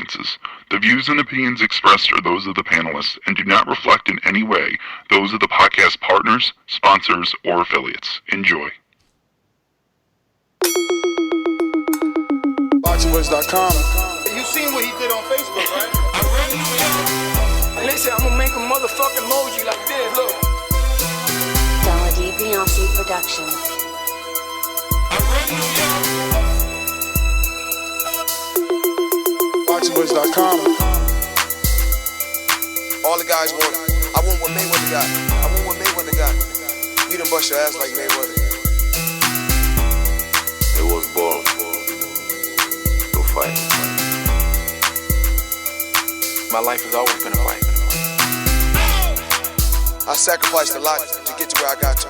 audiences. The views and opinions expressed are those of the panelists and do not reflect in any way those of the podcast partners, sponsors, or affiliates. Enjoy. ThaBoxingvoice.com. You seen what he did on Facebook, right? Listen, I'm gonna make a motherfucking emoji like this, look. WBO Productions. ThaBoxingvoice.com. All the guys want. I want what Mayweather got. I want what Mayweather got. You done bust your ass like Mayweather. It was born. Go fight. My life has always been a fight. I sacrificed a lot to get to where I got to.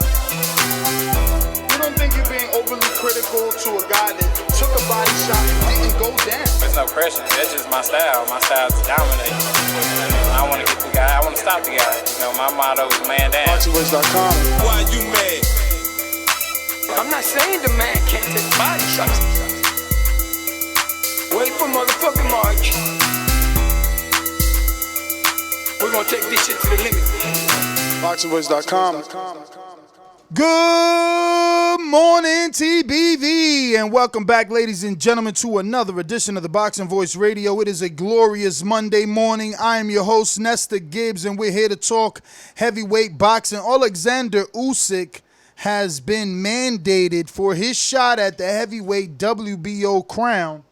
You don't think you're being overly critical to a guy that took a body shot and didn't go down? There's no question. That's just my style. My style is to dominate. I want to get the guy. I want to stop the guy. You know, my motto is man down. ThaBoxingvoice.com. Why you mad? I'm not saying the man can't take body shots. Wait for motherfucking March. We're gonna take this shit to the limit. ThaBoxingvoice.com. Good morning, TBV, and welcome back, ladies and gentlemen, to another edition of the Boxing Voice Radio. It is a glorious Monday morning. I am your host, Nestor Gibbs, and we're here to talk heavyweight boxing. Oleksandr Usyk has been mandated for his shot at the heavyweight WBO crown,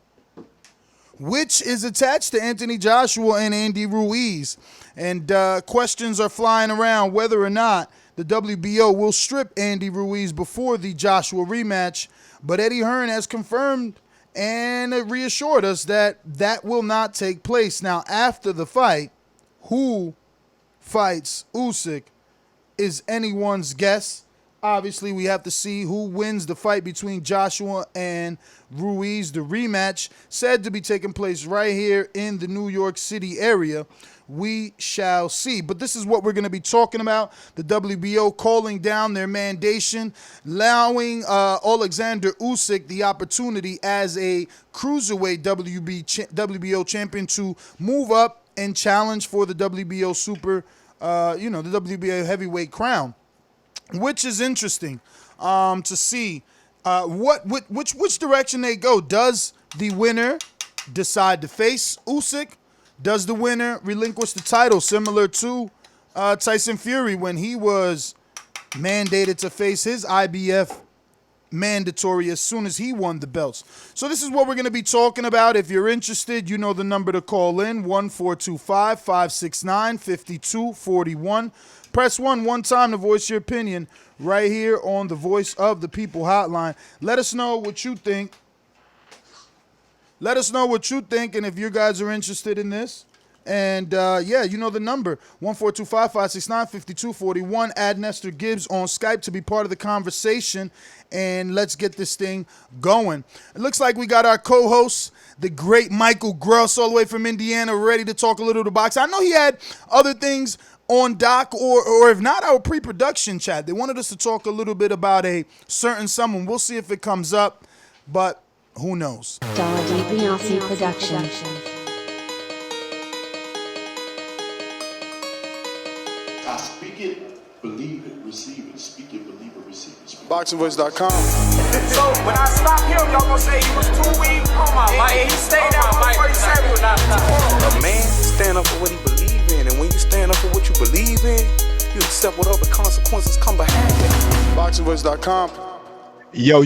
which is attached to Anthony Joshua and Andy Ruiz. And questions are flying around whether or not the WBO will strip Andy Ruiz before the Joshua rematch. But Eddie Hearn has confirmed and reassured us that that will not take place. Now, after the fight, who fights Usyk is anyone's guess. Obviously, we have to see who wins the fight between Joshua and Ruiz. The rematch said to be taking place right here in the New York City area. We shall see. But this is what we're going to be talking about. The WBO calling down their mandation, allowing Oleksandr Usyk the opportunity as a cruiserweight WBO champion to move up and challenge for the WBO the WBO heavyweight crown. Which is interesting to see which direction they go. Does the winner decide to face Usyk? Does the winner relinquish the title, similar to Tyson Fury when he was mandated to face his IBF mandatory as soon as he won the belts? So this is what we're going to be talking about. If you're interested, you know the number to call in, 1-425-569-5241. Press 1 one time to voice your opinion right here on the Voice of the People hotline. Let us know what you think. Let us know what you think and if you guys are interested in this. And, you know the number, 1-425-569-5241. Add Nestor Gibbs on Skype to be part of the conversation, and let's get this thing going. It looks like we got our co-host, the great Michael Gross, all the way from Indiana, ready to talk a little to boxing. I know he had other things on doc, or if not, our pre-production chat. They wanted us to talk a little bit about a certain someone. We'll see if it comes up, but who knows? WBO Productions. I speak it, believe it, receive it. Speak it, believe it, receive it. ThaBoxingvoice.com. So when I stop him, y'all gonna say he was too weak. Oh my mic. He stayed out before he said he was not A man stand up for what he believes in, and when you stand up for what you believe in, you accept whatever consequences come behind it. ThaBoxingvoice.com. Yo.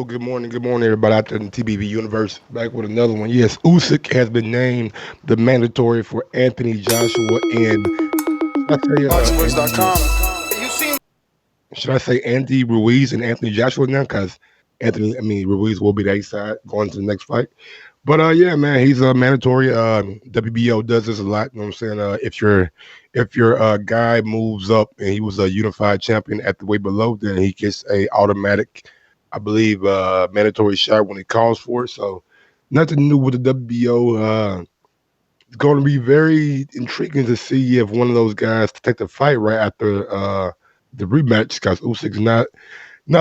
Good morning, everybody out there in the TBV universe. Back with another one. Yes, Usyk has been named the mandatory for Anthony Joshua and ThaBoxingvoice.com. Should I say Andy Ruiz and Anthony Joshua now? Because Ruiz will be the A side going to the next fight. But man, he's a mandatory. WBO does this a lot. You know what I'm saying? If your guy moves up and he was a unified champion at the weight below, then he gets a automatic, I believe, mandatory shot when it calls for it. So nothing new with the WBO. It's going to be very intriguing to see if one of those guys to take the fight right after the rematch, because Usyk's not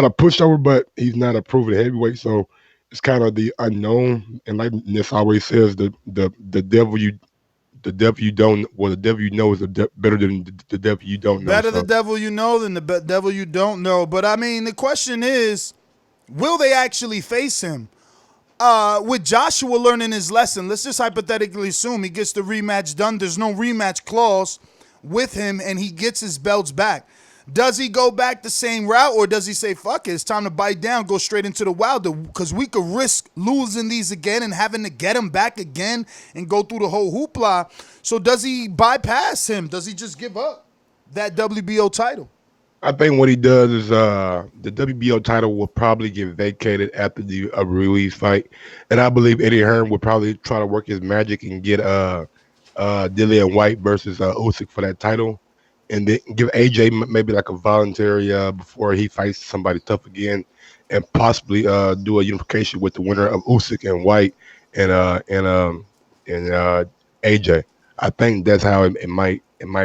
a pushover, but he's not a proven heavyweight. So it's kind of the unknown, and like Ness always says, the devil you don't the devil you know is better than the devil you don't know. Better the So devil you know than the devil you don't know. But I mean, the question is, will they actually face him? With Joshua learning his lesson, let's just hypothetically assume he gets the rematch done. There's no rematch clause with him, and he gets his belts back. Does he go back the same route, or does he say, fuck it, it's time to bite down, go straight into the Wilder? Because we could risk losing these again and having to get him back again and go through the whole hoopla. So does he bypass him? Does he just give up that WBO title? I think what he does is the WBO title will probably get vacated after the Ruiz fight, and I believe Eddie Hearn would probably try to work his magic and get Dillian White versus Usyk for that title, and then give AJ maybe like a voluntary before he fights somebody tough again, and possibly do a unification with the winner of Usyk and White and AJ. I think that's how it might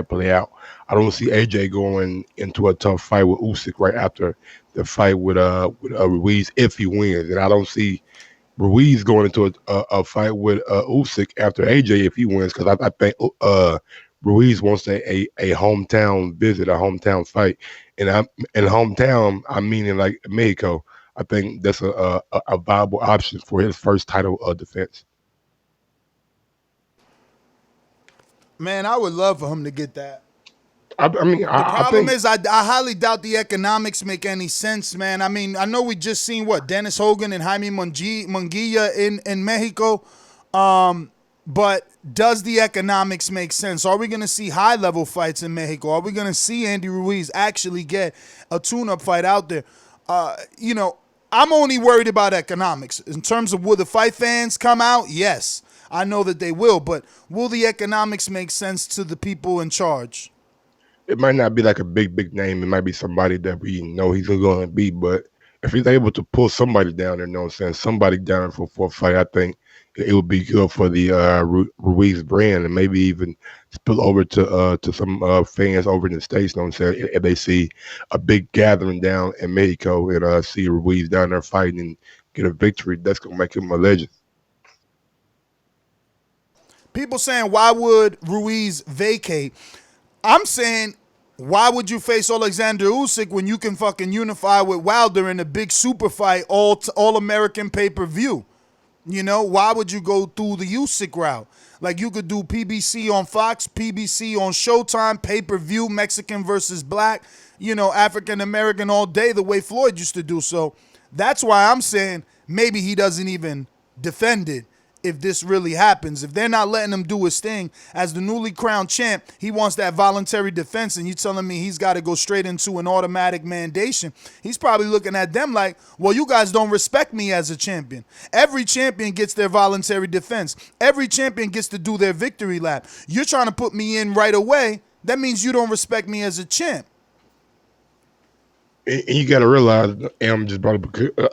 play out. I don't see AJ going into a tough fight with Usyk right after the fight with Ruiz if he wins, and I don't see Ruiz going into a fight with Usyk after AJ if he wins, because I think Ruiz wants a hometown visit, a hometown fight, and I'm in hometown. I'm meaning like Mexico. I think that's a viable option for his first title defense. Man, I would love for him to get that. I mean, The I problem think is, I highly doubt the economics make any sense, man. I mean, I know we just seen what Dennis Hogan and Jaime Munguia in Mexico, but does the economics make sense? Are we going to see high level fights in Mexico? Are we going to see Andy Ruiz actually get a tune-up fight out there? I'm only worried about economics. In terms of will the fight fans come out? Yes, I know that they will, but will the economics make sense to the people in charge? it might not be like a big name. It might be somebody that we know he's going to be. But if he's able to pull somebody down there, you know what I'm saying, somebody down for a fight, I think it would be good for the Ruiz brand, and maybe even spill over to some fans over in the States, you know what I'm saying, if they see a big gathering down in Mexico and see Ruiz down there fighting and get a victory. That's going to make him a legend. People saying, why would Ruiz vacate? I'm saying, why would you face Oleksandr Usyk when you can fucking unify with Wilder in a big super fight, all American pay-per-view? You know, why would you go through the Usyk route? Like, you could do PBC on Fox, PBC on Showtime, pay-per-view, Mexican versus black, African American all day, the way Floyd used to do. So that's why I'm saying maybe he doesn't even defend it. If this really happens, if they're not letting him do his thing as the newly crowned champ, he wants that voluntary defense, and you telling me he's got to go straight into an automatic mandation. He's probably looking at them like, well, you guys don't respect me as a champion. Every champion gets their voluntary defense. Every champion gets to do their victory lap. You're trying to put me in right away. That means you don't respect me as a champ. And you got to realize, Am just brought up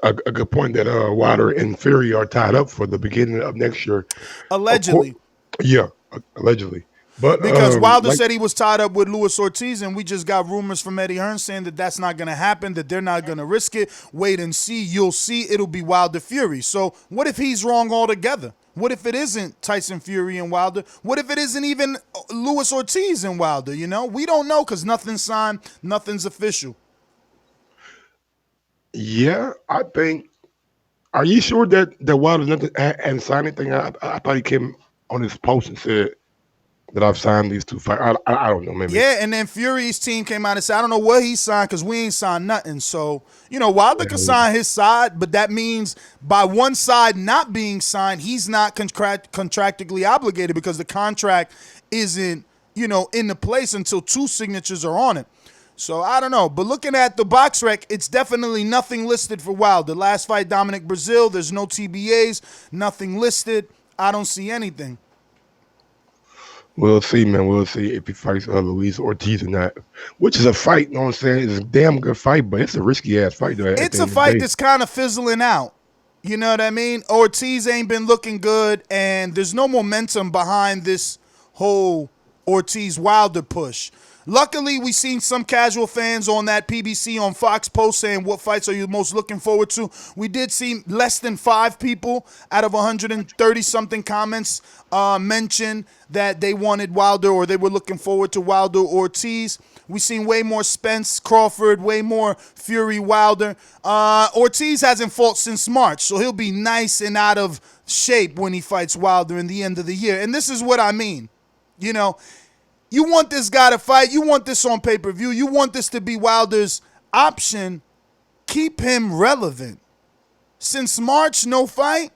a good point, that Wilder and Fury are tied up for the beginning of next year. Allegedly. Yeah, allegedly. But because Wilder said he was tied up with Luis Ortiz, and we just got rumors from Eddie Hearn saying that that's not going to happen, that they're not going to risk it. Wait and see. You'll see. It'll be Wilder Fury. So what if he's wrong altogether? What if it isn't Tyson Fury and Wilder? What if it isn't even Luis Ortiz and Wilder? We don't know because nothing's signed, nothing's official. Yeah, I think. Are you sure that Wilder hadn't signed anything? I thought he came on his post and said that I've signed these two fights. I don't know, maybe. Yeah, and then Fury's team came out and said, I don't know what he signed because we ain't signed nothing. So, Wilder can sign his side, but that means by one side not being signed, he's not contractually obligated because the contract isn't, in the place until two signatures are on it. So, I don't know. But looking at the box rec, it's definitely nothing listed for Wilder. Last fight, Dominic Brazil, there's no TBAs, nothing listed. I don't see anything. We'll see, man. We'll see if he fights Luis Ortiz or not, which is a fight, you know what I'm saying? It's a damn good fight, but it's a risky-ass fight. Though, it's a fight that's kind of fizzling out. You know what I mean? Ortiz ain't been looking good, and there's no momentum behind this whole Ortiz-Wilder push. Luckily, we seen some casual fans on that PBC on Fox post saying, what fights are you most looking forward to? We did see less than 5 people out of 130-something comments mention that they wanted Wilder or they were looking forward to Wilder Ortiz. We seen way more Spence Crawford, way more Fury Wilder. Ortiz hasn't fought since March, so he'll be nice and out of shape when he fights Wilder in the end of the year. And this is what I mean. You know, you want this guy to fight. You want this on pay-per-view. You want this to be Wilder's option. Keep him relevant. Since March, no fight.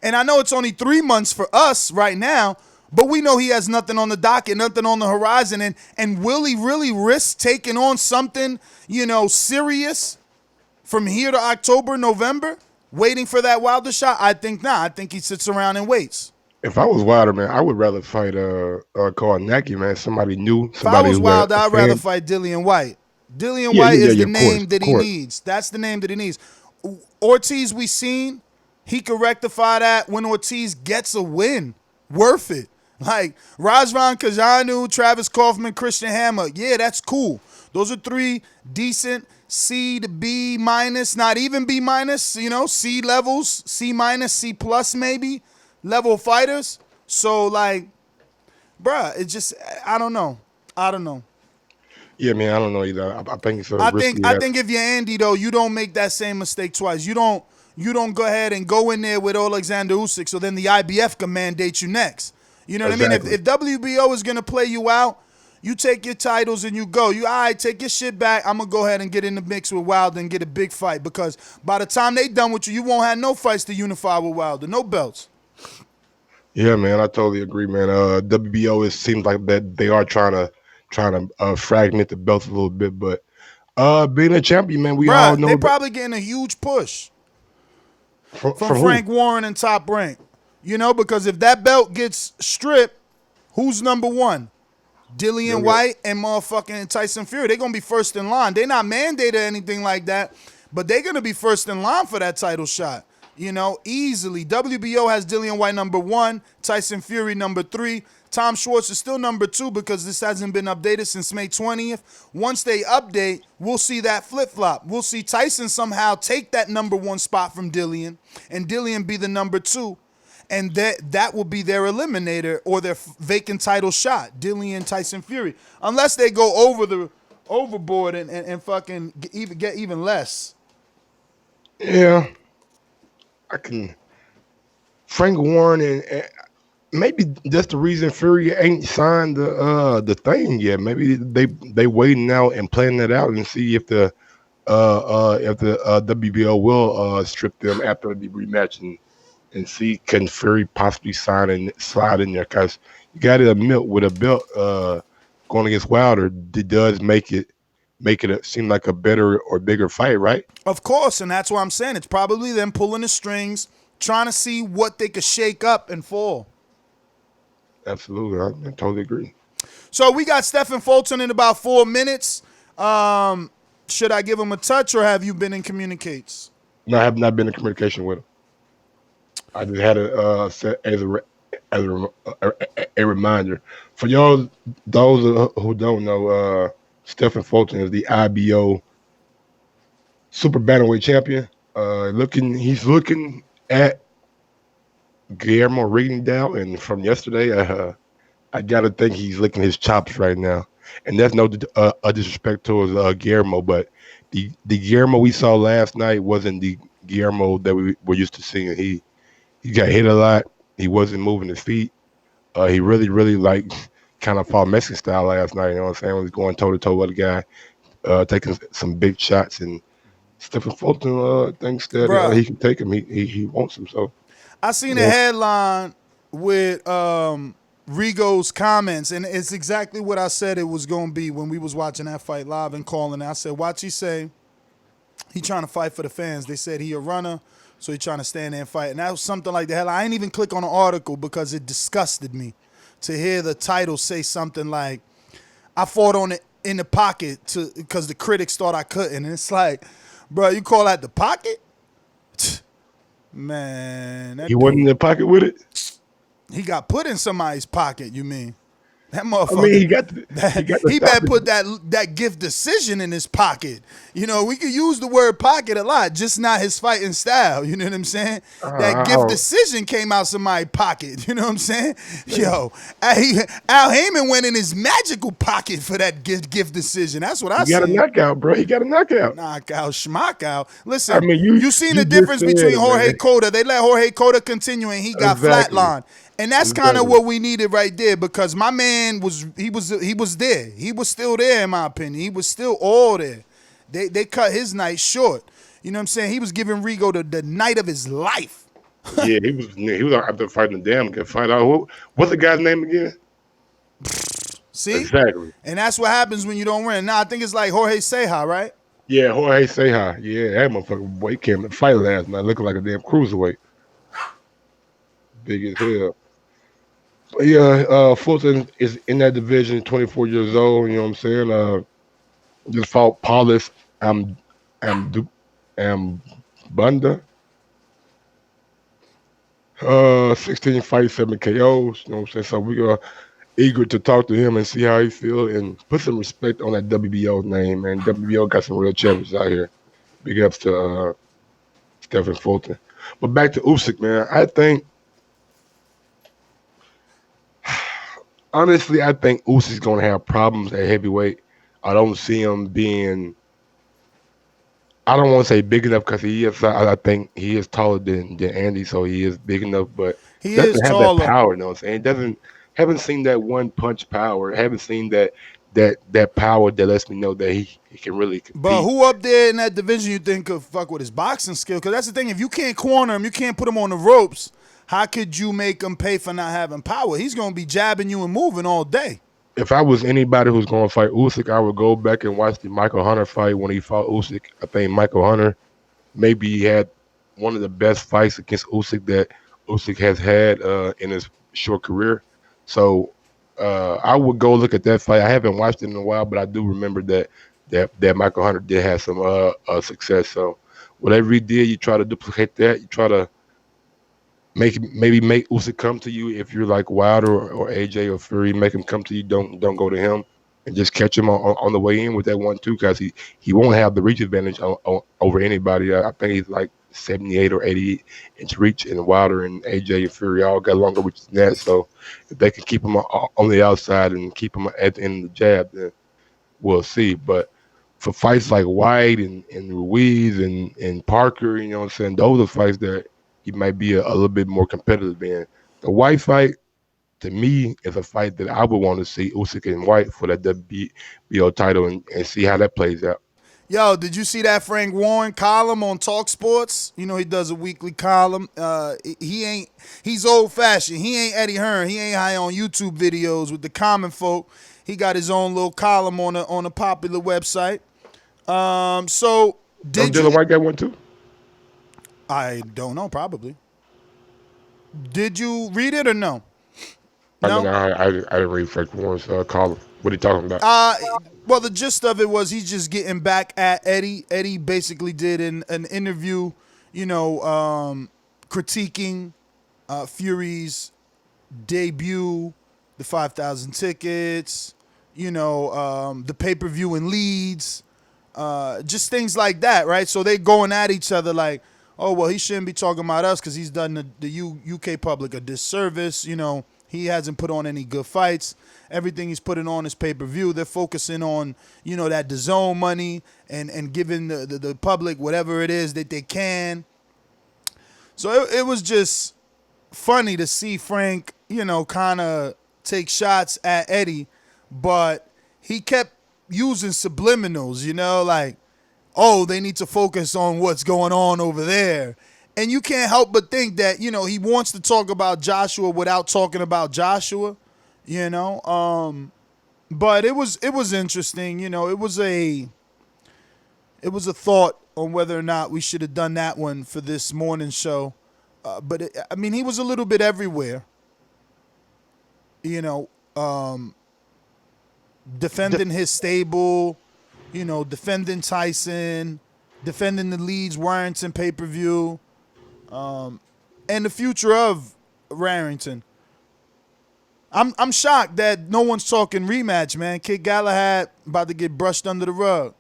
And I know it's only 3 months for us right now, but we know he has nothing on the docket, nothing on the horizon. And will he really risk taking on something, you know, serious from here to October, November, waiting for that Wilder shot? I think not. I think he sits around and waits. If I was Wilder, man, I would rather fight Kornacki, man. Somebody new. If I was Wilder, I'd rather fight Dillian White. Dillian White is the name that he needs. That's the name that he needs. Ortiz, we seen, he could rectify that when Ortiz gets a win. Worth it. Like Razvan Kajanu, Travis Kaufman, Christian Hammer. Yeah, that's cool. Those are 3 decent C to B minus, not even B minus, you know, C levels, C minus, C plus maybe, level fighters. So, like, bruh, it just, I don't know. Yeah, man, I don't know either. I think it's I think if you're Andy, though, you don't make that same mistake twice. You don't go ahead and go in there with Oleksandr Usyk, so then the IBF can mandate you next. You know what I mean? If WBO is going to play you out, you take your titles and you go. You, all right, take your shit back. I'm going to go ahead and get in the mix with Wilder and get a big fight, because by the time they done with you, you won't have no fights to unify with Wilder, no belts. Yeah, man, I totally agree, man. WBO, it seems like that they are trying to fragment the belts a little bit, but being a champion, man, we all know they're probably getting a huge push from Frank Warren and Top Rank. You know, because if that belt gets stripped, who's number 1? Dillian White and motherfucking Tyson Fury. They're going to be first in line. They're not mandated or anything like that, but they're going to be first in line for that title shot. You know, easily. WBO has Dillian White number 1, Tyson Fury number 3. Tom Schwartz is still number 2 because this hasn't been updated since May 20th. Once they update, we'll see that flip-flop. We'll see Tyson somehow take that number 1 spot from Dillian and Dillian be the number 2. And that will be their eliminator or their vacant title shot, Dillian Tyson Fury. Unless they go overboard and fucking get even less. Yeah. Frank Warren and maybe that's the reason Fury ain't signed the thing yet. Maybe they waiting out and planning it out and see if the WBO will strip them after the rematch and see can Fury possibly slide in there, because you got to admit with a belt going against Wilder, it does make it seem like a better or bigger fight, right? Of course, and that's what I'm saying. It's probably them pulling the strings, trying to see what they could shake up and fall. Absolutely, I totally agree. So we got Stephen Fulton in about 4 minutes. Should I give him a touch, or have you been in communicates? No, I have not been in communication with him. I just had it set as a reminder for y'all. Those who don't know, Stephen Fulton is the IBO super bantamweight champion. He's looking at Guillermo Rigondeaux, and from yesterday, I gotta think he's licking his chops right now. And that's no disrespect towards Guillermo, but the Guillermo we saw last night wasn't the Guillermo that we were used to seeing. He got hit a lot. He wasn't moving his feet. He really like kind of fought Mexican style last night. You know what I'm saying? He was going toe to toe with the guy, taking some big shots. And Stephen Fulton thinks that he can take him. He wants him. So I seen a headline with Rigo's comments, and it's exactly what I said it was going to be when we was watching that fight live and calling. I said, watch he say he trying to fight for the fans. They said he a runner, so he trying to stand there and fight. And that was something like the hell. I ain't even click on the article because it disgusted me to hear the title say something like, I fought on it in the pocket because the critics thought I couldn't. And it's like, bro, you call that the pocket? Man. He wasn't in the pocket with it? He got put in somebody's pocket, you mean? That I mean, he motherfucker. got the, he got the He stop better put that gift decision in his pocket. You know, we could use the word pocket a lot, just not his fighting style. You know what I'm saying? That I gift don't, decision came out somebody's pocket. You know what I'm saying? Yo, Al Heyman went in his magical pocket for that gift decision. That's what I he got a see. knockout, bro. He got a knockout. Knockout, schmack out. I Listen, mean, you seen you the just difference said between it, Jorge man. Cota. They let Jorge Cota continue, and he got Exactly. flatlined. And that's kind of Exactly. what we needed right there, because my man was there. He was still there, in my opinion. He was still all there. They cut his night short. You know what I'm saying? He was giving Rigo the night of his life. Yeah, he was out there fighting the damn good fight. What's the guy's name again? See? Exactly. And that's what happens when you don't win. Now I think it's like Jorge Ceja, right? Yeah, Jorge Ceja. Yeah, that motherfucker boy came to fight last night looking like a damn cruiserweight. Big as hell. But yeah, Fulton is in that division, 24 years old. You know what I'm saying? Just fought Paulus Am Bunda. 16 fights, 7 KOs. You know what I'm saying? So we are eager to talk to him and see how he feels and put some respect on that WBO name, man. WBO got some real champions out here. Big ups to Stephen Fulton. But back to Usyk, man. Honestly, I think Usyk's gonna have problems at heavyweight. I don't see him being. I don't want to say big enough because he is. I think he is taller than Andy, so he is big enough. But He is doesn't have that taller. power. You know what I'm saying? Haven't seen that one punch power. Haven't seen that power that lets me know that he can really compete. But who up there in that division you think could fuck with his boxing skill? Because that's the thing. If you can't corner him, you can't put him on the ropes, how could you make him pay for not having power? He's going to be jabbing you and moving all day. If I was anybody who's going to fight Usyk, I would go back and watch the Michael Hunter fight when he fought Usyk. I think Michael Hunter maybe had one of the best fights against Usyk that Usyk has had in his short career. So I would go look at that fight. I haven't watched it in a while, but I do remember that Michael Hunter did have some success. So whatever he did, you try to duplicate that. You try to make Usyk come to you. If you're like Wilder or AJ or Fury, make him come to you. Don't go to him, and just catch him on the way in with that 1-2, because he won't have the reach advantage over anybody. I think he's like 78 or 80 inch reach, and Wilder and AJ and Fury all got longer reach than that. So if they can keep him on the outside and keep him at the end of the jab, then we'll see. But for fights like White and Ruiz and Parker, you know what I'm saying, those are fights that he might be a little bit more competitive in. The White fight, to me, is a fight that I would want to see Usyk and White for that WBO title and see how that plays out. Yo, did you see that Frank Warren column on Talk Sports? You know he does a weekly column. He's old fashioned. He ain't Eddie Hearn. He ain't high on YouTube videos with the common folk. He got his own little column on a popular website. So did Dylan White got one too? I don't know, probably. Did you read it or no? No? I didn't read Frank Warren's column. What are you talking about? Well, the gist of it was he's just getting back at Eddie. Eddie basically did an interview, critiquing Fury's debut, the 5,000 tickets, the pay-per-view in Leeds, just things like that, right? So they going at each other like, oh, well, he shouldn't be talking about us because he's done the UK public a disservice. He hasn't put on any good fights. Everything he's putting on is pay-per-view. They're focusing on, that Dazn money and giving the public whatever it is that they can. So it was just funny to see Frank, kind of take shots at Eddie, but he kept using subliminals, like, oh, they need to focus on what's going on over there. And you can't help but think that, he wants to talk about Joshua without talking about Joshua, But it was interesting, it was a thought on whether or not we should have done that one for this morning show. But he was a little bit everywhere, defending his stable, defending Tyson, defending the Leeds Warrington I'm shocked that no one's talking rematch, man. Kid Galahad about to get brushed under the rug.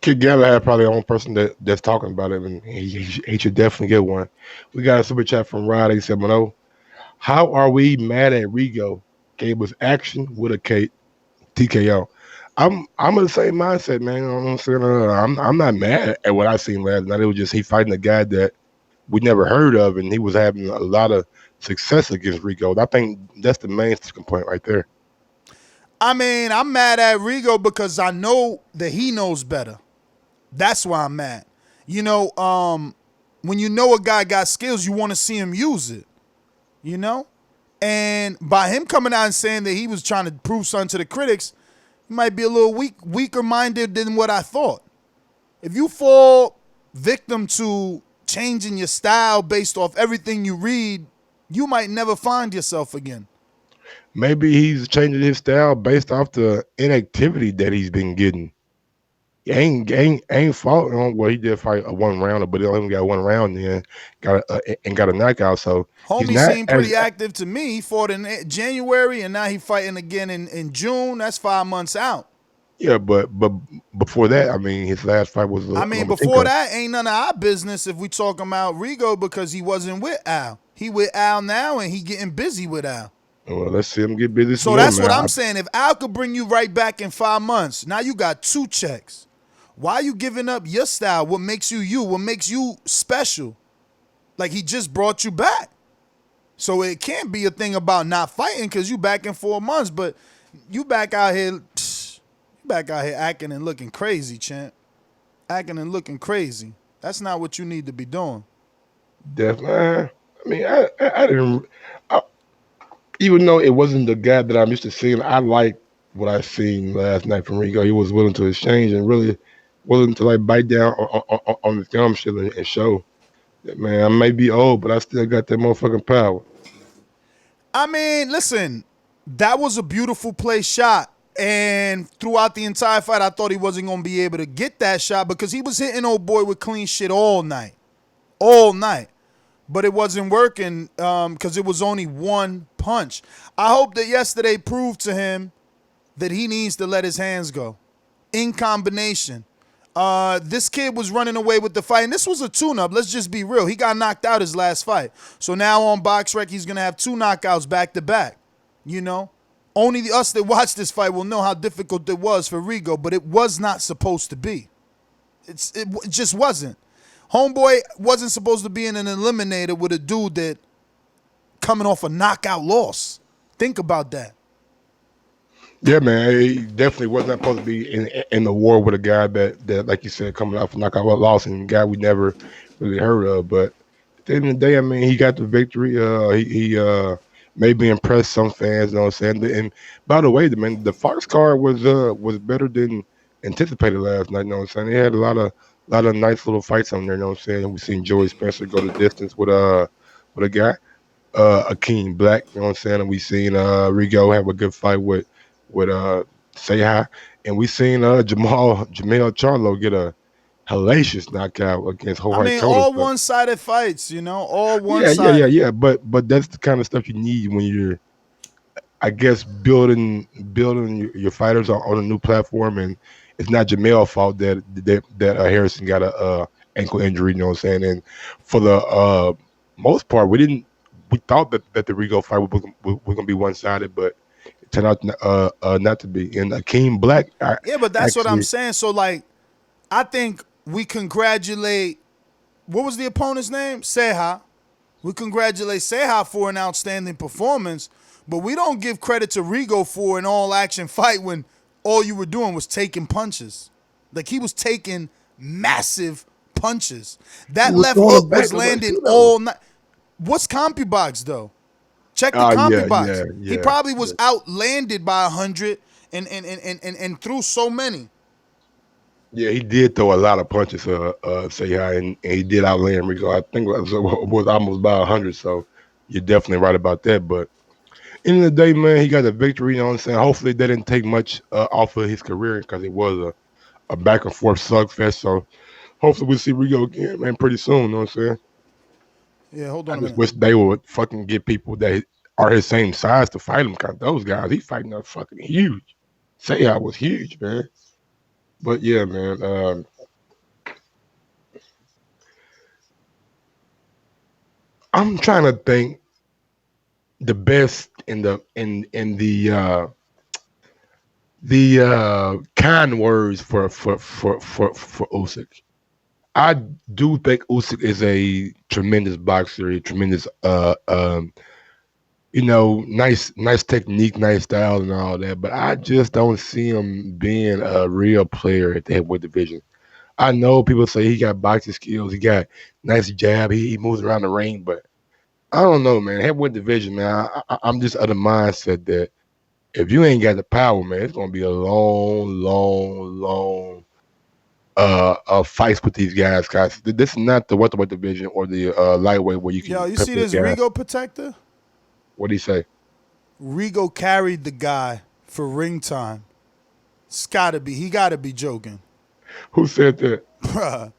Kid Galahad probably the only person that's talking about it, and he should definitely get one. We got a super chat from Rod 870. How are we mad at Rigo? Gave us action with a TKO. I'm of the same mindset, man. You know what I'm saying? I'm not mad at what I seen last night. It was just he fighting a guy that we never heard of, and he was having a lot of success against Rigo. I think that's the main complaint right there. I mean, I'm mad at Rigo because I know that he knows better. That's why I'm mad. You know, when you know a guy got skills, you want to see him use it. You know? And by him coming out and saying that he was trying to prove something to the critics, he might be a little weaker minded than what I thought. If you fall victim to changing your style based off everything you read, you might never find yourself again. Maybe he's changing his style based off the inactivity that he's been getting. Ain't faulting on what he did fight a one rounder, but he only got one round then got a knockout. So he's Homie not seemed as pretty active to me. He fought in January, and now he fighting again in June. That's 5 months out. yeah, but before that, I mean, his last fight was I mean, before that, ain't none of our business if we talking about Rigo because he wasn't with Al. He with Al now, and he getting busy with Al. Well, let's see him get busy. So some that's more, what man. I'm saying. If Al could bring you right back in 5 months, now you got 2 checks. Why are you giving up your style? What makes you you? What makes you special? Like he just brought you back. So it can't be a thing about not fighting because you back in 4 months, but you back out here acting and looking crazy, champ. Acting and looking crazy. That's not what you need to be doing. Definitely. I mean, I didn't. Even though it wasn't the guy that I'm used to seeing, I like what I seen last night from Rigo. He was willing to exchange and really willing to like bite down on the film shit and show that, man, I may be old, but I still got that motherfucking power. I mean, listen, that was a beautiful play shot. And throughout the entire fight, I thought he wasn't going to be able to get that shot because he was hitting old boy with clean shit all night. All night. But it wasn't working because it was only one punch. I hope that yesterday proved to him that he needs to let his hands go. In combination. This kid was running away with the fight, and this was a tune-up. Let's just be real. He got knocked out his last fight. So now on BoxRec, he's going to have 2 knockouts back-to-back. You know? Only us that watched this fight will know how difficult it was for Rigo, but it was not supposed to be. It just wasn't. Homeboy wasn't supposed to be in an eliminator with a dude that coming off a knockout loss. Think about that. Yeah, man, he definitely was not supposed to be in the war with a guy that like you said, coming off a knockout loss and a guy we never really heard of. But at the end of the day, I mean, he got the victory. He maybe impressed some fans. You know what I'm saying? And by the way, the Fox card was better than anticipated last night. You know what I'm saying? They had a lot of nice little fights on there. You know what I'm saying? We seen Joey Spencer go the distance with a guy, Akeem Black. You know what I'm saying? And we seen Rigo have a good fight with Say Hi, and we seen Jamel Charlo get a hellacious knockout against Jorge I mean, Cota. all one-sided fights, you know, all one-sided. Yeah. But that's the kind of stuff you need when you're, I guess, building your fighters on a new platform, and it's not Jamel's fault that Harrison got a ankle injury. You know what I'm saying? And for the most part, we thought that the Rigo fight was going to be one-sided, but it turned out not to be. And Akeem Black, Yeah, but that's what I'm saying. So, like, I think we congratulate, what was the opponent's name? Seha. We congratulate Seha for an outstanding performance, but we don't give credit to Rigo for an all-action fight when all you were doing was taking punches. Like, he was taking massive punches. That left hook was landing all night. What's CompuBox, though? Check the CompuBox. Yeah, he probably was outlanded by 100 and threw so many. Yeah, he did throw a lot of punches, Say Hi, and he did outland Rigo. I think it was almost by 100, so you're definitely right about that. But end of the day, man, he got a victory, you know what I'm saying? Hopefully that didn't take much off of his career because it was a back and forth slugfest. So hopefully we'll see Rigo again, man, pretty soon, you know what I'm saying? Yeah, hold on I a just minute. wish they would fucking get people that are his same size to fight him. Cause those guys, he fighting up fucking huge. Seya was huge, man. But yeah, man. I'm trying to think the best in the kind words for Usyk. I do think Usyk is a tremendous boxer, a tremendous nice technique, nice style, and all that. But I just don't see him being a real player at the heavyweight division. I know people say he got boxing skills, he got nice jab, he moves around the ring, but I don't know, man. Heavyweight division, man. I'm just of the mindset that if you ain't got the power, man, it's gonna be a long fights with these guys. Guys, this is not the welterweight division or the lightweight where you can. Yo, you see this Rigo protector? What do you say? Rigo carried the guy for ring time. He gotta be joking. Who said that? Bruh.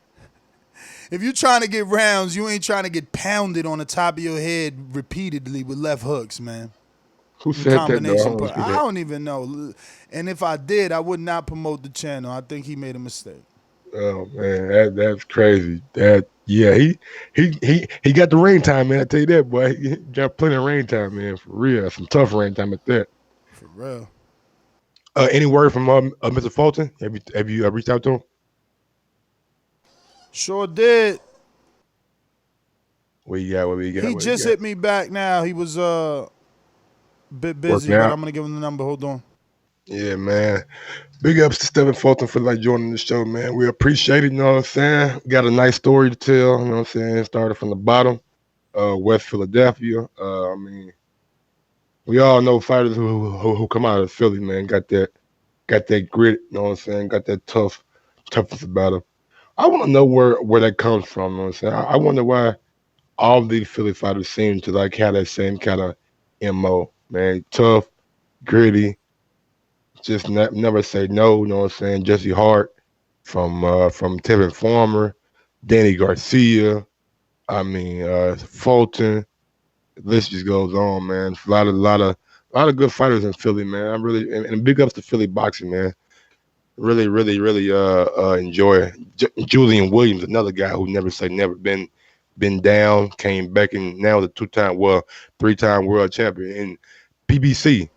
If you're trying to get rounds, you ain't trying to get pounded on the top of your head repeatedly with left hooks, man. Who said that? I don't even know. And if I did, I would not promote the channel. I think he made a mistake. Oh man, that's crazy. He got the rain time, man. I tell you that, boy. He got plenty of rain time, man. For real, some tough rain time at that. For real. Any word from Mr. Fulton? Have you reached out to him? Sure did. What you got? He just hit me back now. He was a bit busy, but I'm gonna give him the number. Hold on. Yeah, man. Big ups to Stephen Fulton for joining the show, man. We appreciate it, you know what I'm saying? Got a nice story to tell, you know what I'm saying? Started from the bottom, West Philadelphia. We all know fighters who come out of Philly, man, got that grit, you know what I'm saying? Got that toughness about them. I want to know where that comes from, you know what I'm saying? I wonder why all of these Philly fighters seem to have that same kind of MO, man. Tough, gritty, just never say no, you know what I'm saying? Jesse Hart from Tevin Farmer, Danny Garcia, Fulton. The list just goes on, man. A lot of good fighters in Philly, man. I'm really and big ups to Philly boxing, man. Really enjoy it. Julian Williams, another guy who never say never, been down, came back, and now the three-time world champion in PBC.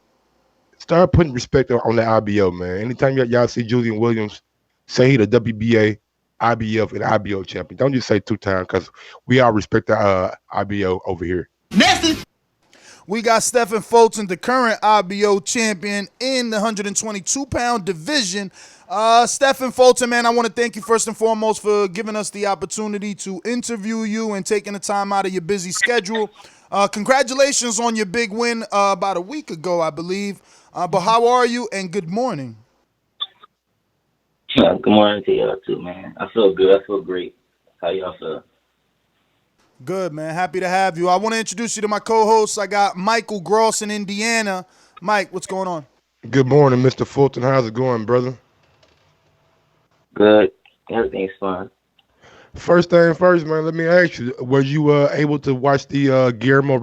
Start putting respect on the IBO, man. Anytime y'all see Julian Williams, say he the WBA, IBF, and IBO champion. Don't just say two-time, because we all respect the IBO over here. Nasty. We got Stephen Fulton, the current IBO champion in the 122-pound division. Stephen Fulton, man, I want to thank you first and foremost for giving us the opportunity to interview you and taking the time out of your busy schedule. Congratulations on your big win about a week ago, I believe. But how are you, and good morning? Good morning to y'all too, man. I feel good. I feel great. How y'all feel? Good, man. Happy to have you. I want to introduce you to my co-hosts. I got Michael Gross in Indiana. Mike, what's going on? Good morning, Mr. Fulton. How's it going, brother? Good. Everything's fine. First thing first, man, let me ask you, were you able to watch the Guillermo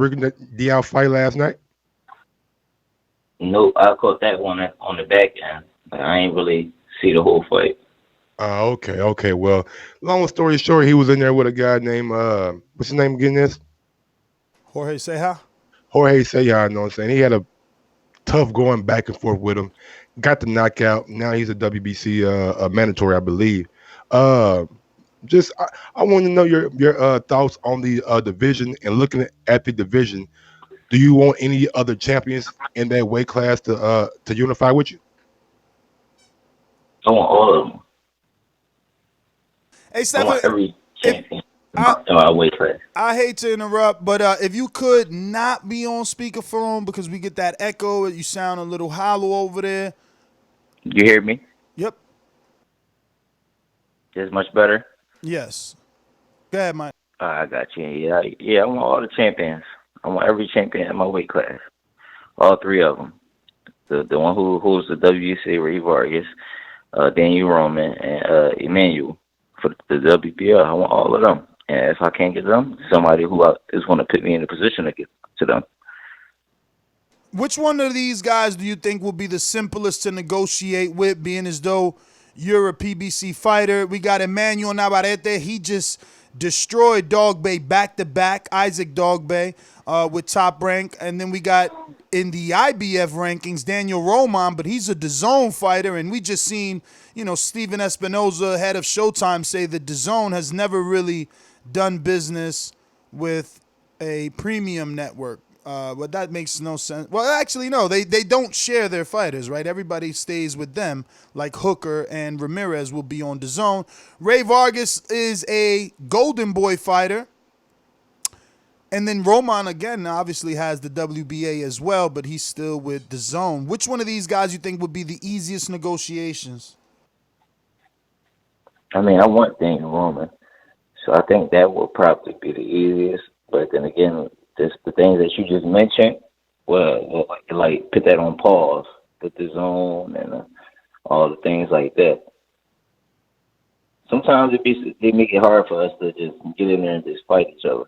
Diaz fight last night? Nope, I caught that one on the back end. I ain't really see the whole fight. Okay. Well, long story short, he was in there with a guy named, what's his name again, this? Jorge Ceja, you know what I'm saying? He had a tough going back and forth with him. Got the knockout. Now he's a WBC mandatory, I believe. I want to know your thoughts on the division, and looking at the division. Do you want any other champions in that weight class to unify with you? I want all of them. Hey, Stephen, I want every champion in my weight class. I hate to interrupt, but if you could not be on speakerphone because we get that echo, you sound a little hollow over there. You hear me? Yep. Is much better? Yes. Go ahead, Mike. I got you. Yeah. I want all the champions. I want every champion in my weight class. All three of them. The one who holds the WBC, Ray Vargas, Daniel Roman, and Emmanuel for the WBO. I want all of them. And if I can't get them, somebody who is going to put me in a position to get to them. Which one of these guys do you think will be the simplest to negotiate with, being as though you're a PBC fighter? We got Emmanuel Navarrete. He just destroyed Dogbay back-to-back, Isaac Dogbay, with Top Rank. And then we got, in the IBF rankings, Daniel Roman, but he's a DAZN fighter. And we just seen, Steven Espinoza, head of Showtime, say that DAZN has never really done business with a premium network. But that makes no sense. Well, actually, no. They don't share their fighters, right? Everybody stays with them, like Hooker and Ramirez will be on DAZN. Ray Vargas is a Golden Boy fighter. And then Roman, again, obviously has the WBA as well, but he's still with DAZN. Which one of these guys you think would be the easiest negotiations? I mean, I want Daniel Roman. So I think that will probably be the easiest. But then again, just the things that you just mentioned, well, like put that on pause, put the zone and all the things like that. Sometimes they make it hard for us to just get in there and just fight each other.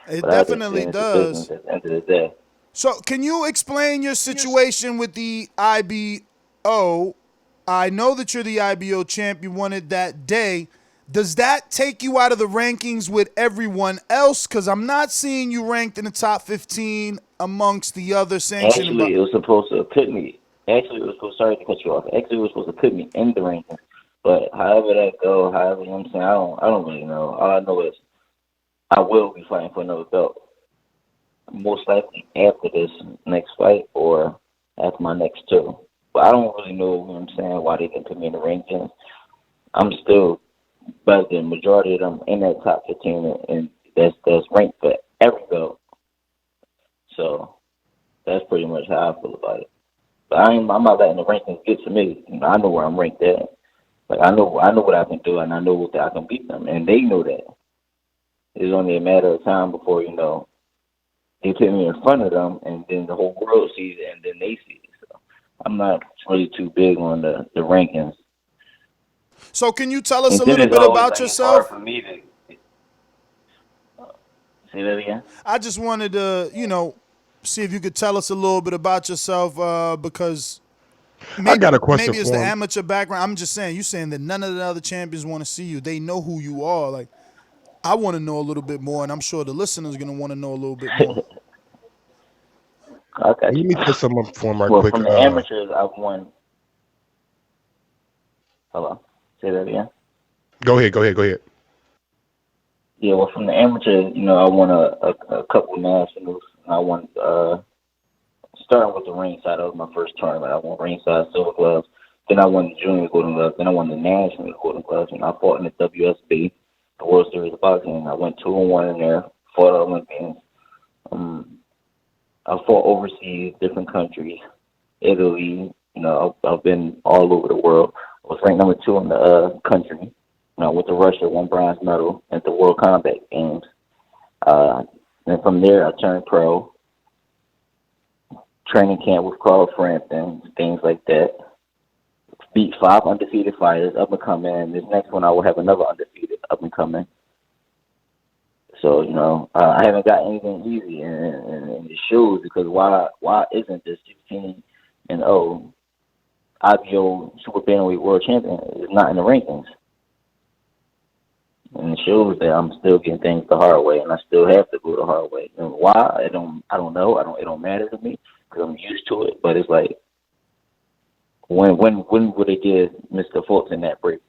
It definitely does. At the end of the day. So can you explain your situation with the IBO? I know that you're the IBO champ. You won it that day. Does that take you out of the rankings with everyone else? Because I'm not seeing you ranked in the top 15 amongst the other sanctioned. Actually, it was supposed to put me. Sorry to cut you off. Actually, it was supposed to put me in the rankings. But however that go, you know what I'm saying, I don't really know. All I know is I will be fighting for another belt. Most likely after this next fight or after my next two. But I don't really know, you know what I'm saying, why they didn't put me in the rankings. I'm still better than the majority of them in that top 15, and that's ranked for every belt. So that's pretty much how I feel about it. But I'm not letting the rankings get to me. I know where I'm ranked at. Like I know what I can do, and I know that I can beat them, and they know that. It's only a matter of time before they put me in front of them, and then the whole world sees it, and then they see it. So I'm not really too big on the rankings. So can you tell us a little bit about yourself? It's hard for me to say that again. I just wanted to, see if you could tell us a little bit about yourself, because maybe, I got a question. Maybe it's the amateur background. I'm just saying, you're saying that none of the other champions want to see you. They know who you are. Like, I want to know a little bit more, and I'm sure the listeners are going to want to know a little bit more. Okay. Let me put some up for my quick. From the amateurs, I've won. Hello. Say that again. Go ahead. Yeah, well, from the amateurs, I won a couple of nationals. I won, starting with the ringside. That was my first tournament. I won ringside silver gloves. Then I won the junior golden gloves. Then I won the national golden gloves. And I fought in the WSB, the World Series of Boxing. And I went 2-1 in there, fought Olympians. I fought overseas, different countries, Italy. I've been all over the world. I was ranked number 2 in the country. Went to Russia, won bronze medal at the World Combat Games. And from there, I turned pro. Training camp with Carl Frampton, things like that. Beat 5 undefeated fighters, up and coming. And this next one, I will have another undefeated up and coming. So, I haven't got anything easy, and it shows, because why isn't this 16-0 IBO Super Bantamweight World Champion is not in the rankings? And it shows that I'm still getting things the hard way, and I still have to go the hard way. And why? I don't know. It don't matter to me, because I'm used to it. But it's like, when would they give Mr. Fulton that break?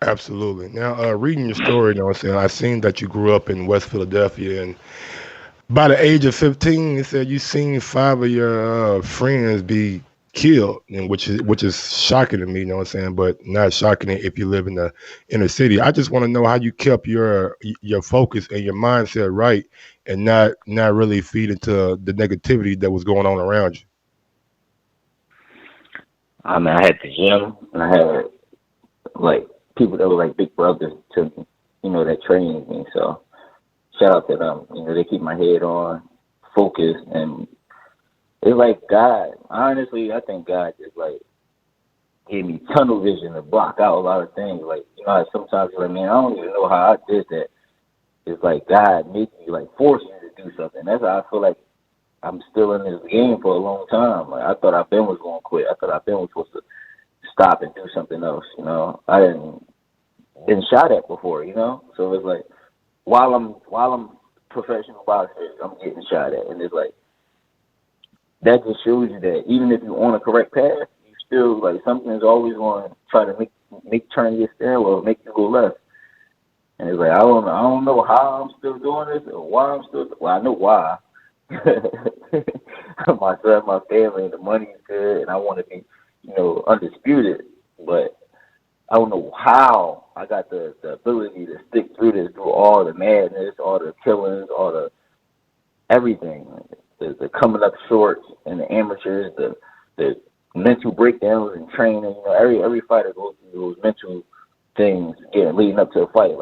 Absolutely. Now, reading your story, I seen that you grew up in West Philadelphia, and by the age of 15, you said you seen 5 of your friends be killed, and which is shocking to me, but not shocking if you live in the inner city. I just want to know how you kept your focus and your mindset right, and not really feed into the negativity that was going on around you. I mean, I had the gym, and I had people that were like big brothers to me, that trained me. So shout out to them. They keep my head on, focused, and it's like God. Honestly, I think God just gave me tunnel vision to block out a lot of things. Sometimes you're like, man, I don't even know how I did that. It's like God made me force you to do something. That's how I feel like I'm still in this game for a long time. Like I thought I been was going to quit. I thought I been was supposed to stop and do something else. You know, I didn't been shot at before. You know, so it's like while I'm professional boxer, I'm getting shot at, and it's like that just shows you that even if you're on a correct path, you still like something's always going to try to make turn your stairwell, make you go left. And it's like I don't know how I'm still doing this or why I'm still. Well, I know why. My son, my family, the money is good, and I want to be, undisputed. But I don't know how I got the ability to stick through this, through all the madness, all the killings, all the everything, the coming up short and the amateurs, the mental breakdowns and training. Every fighter goes through those mental things leading up to a fight.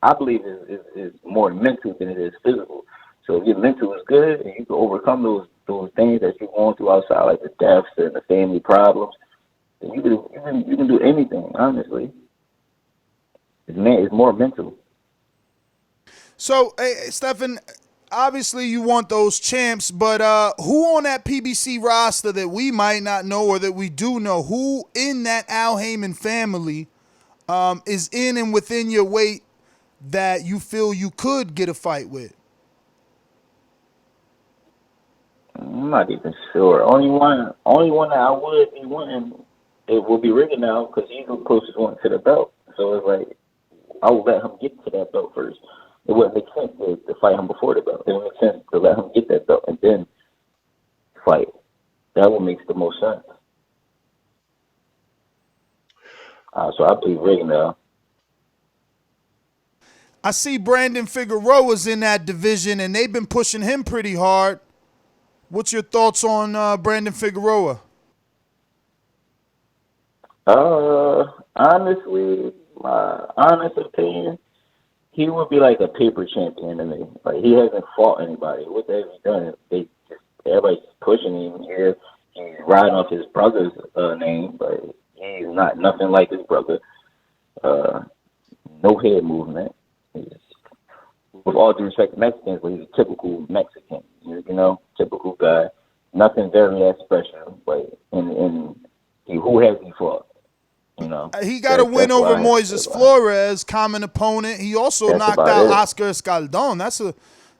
I believe it's more mental than it is physical. So if your mental is good and you can overcome those things that you're going through outside, like the deaths and the family problems, then you can do anything. Honestly, it's more mental. So, hey, Stephan, obviously you want those champs, but who on that PBC roster that we might not know or that we do know, who in that Al Heyman family is in and within your weight that you feel you could get a fight with? I'm not even sure. Only one that I would be wanting, it will be Riggin now because he's the closest one to the belt. So it's like I will let him get to that belt first. It wouldn't make sense to fight him before the belt. It would make sense to let him get that belt and then fight. That would make the most sense. So I believe Riggin now. I see Brandon Figueroa's in that division, and they've been pushing him pretty hard. What's your thoughts on Brandon Figueroa? Honestly, my honest opinion, he would be like a paper champion to me. Like he hasn't fought anybody. What has he done? Everybody's pushing him here. He's riding off his brother's name, but he's not nothing like his brother. No head movement. With all due respect to Mexicans, but he's a typical Mexican, typical guy. Nothing very that special, but who has he fought? He got a win over Moises Flores, common opponent. He also knocked out Oscar Escaldon.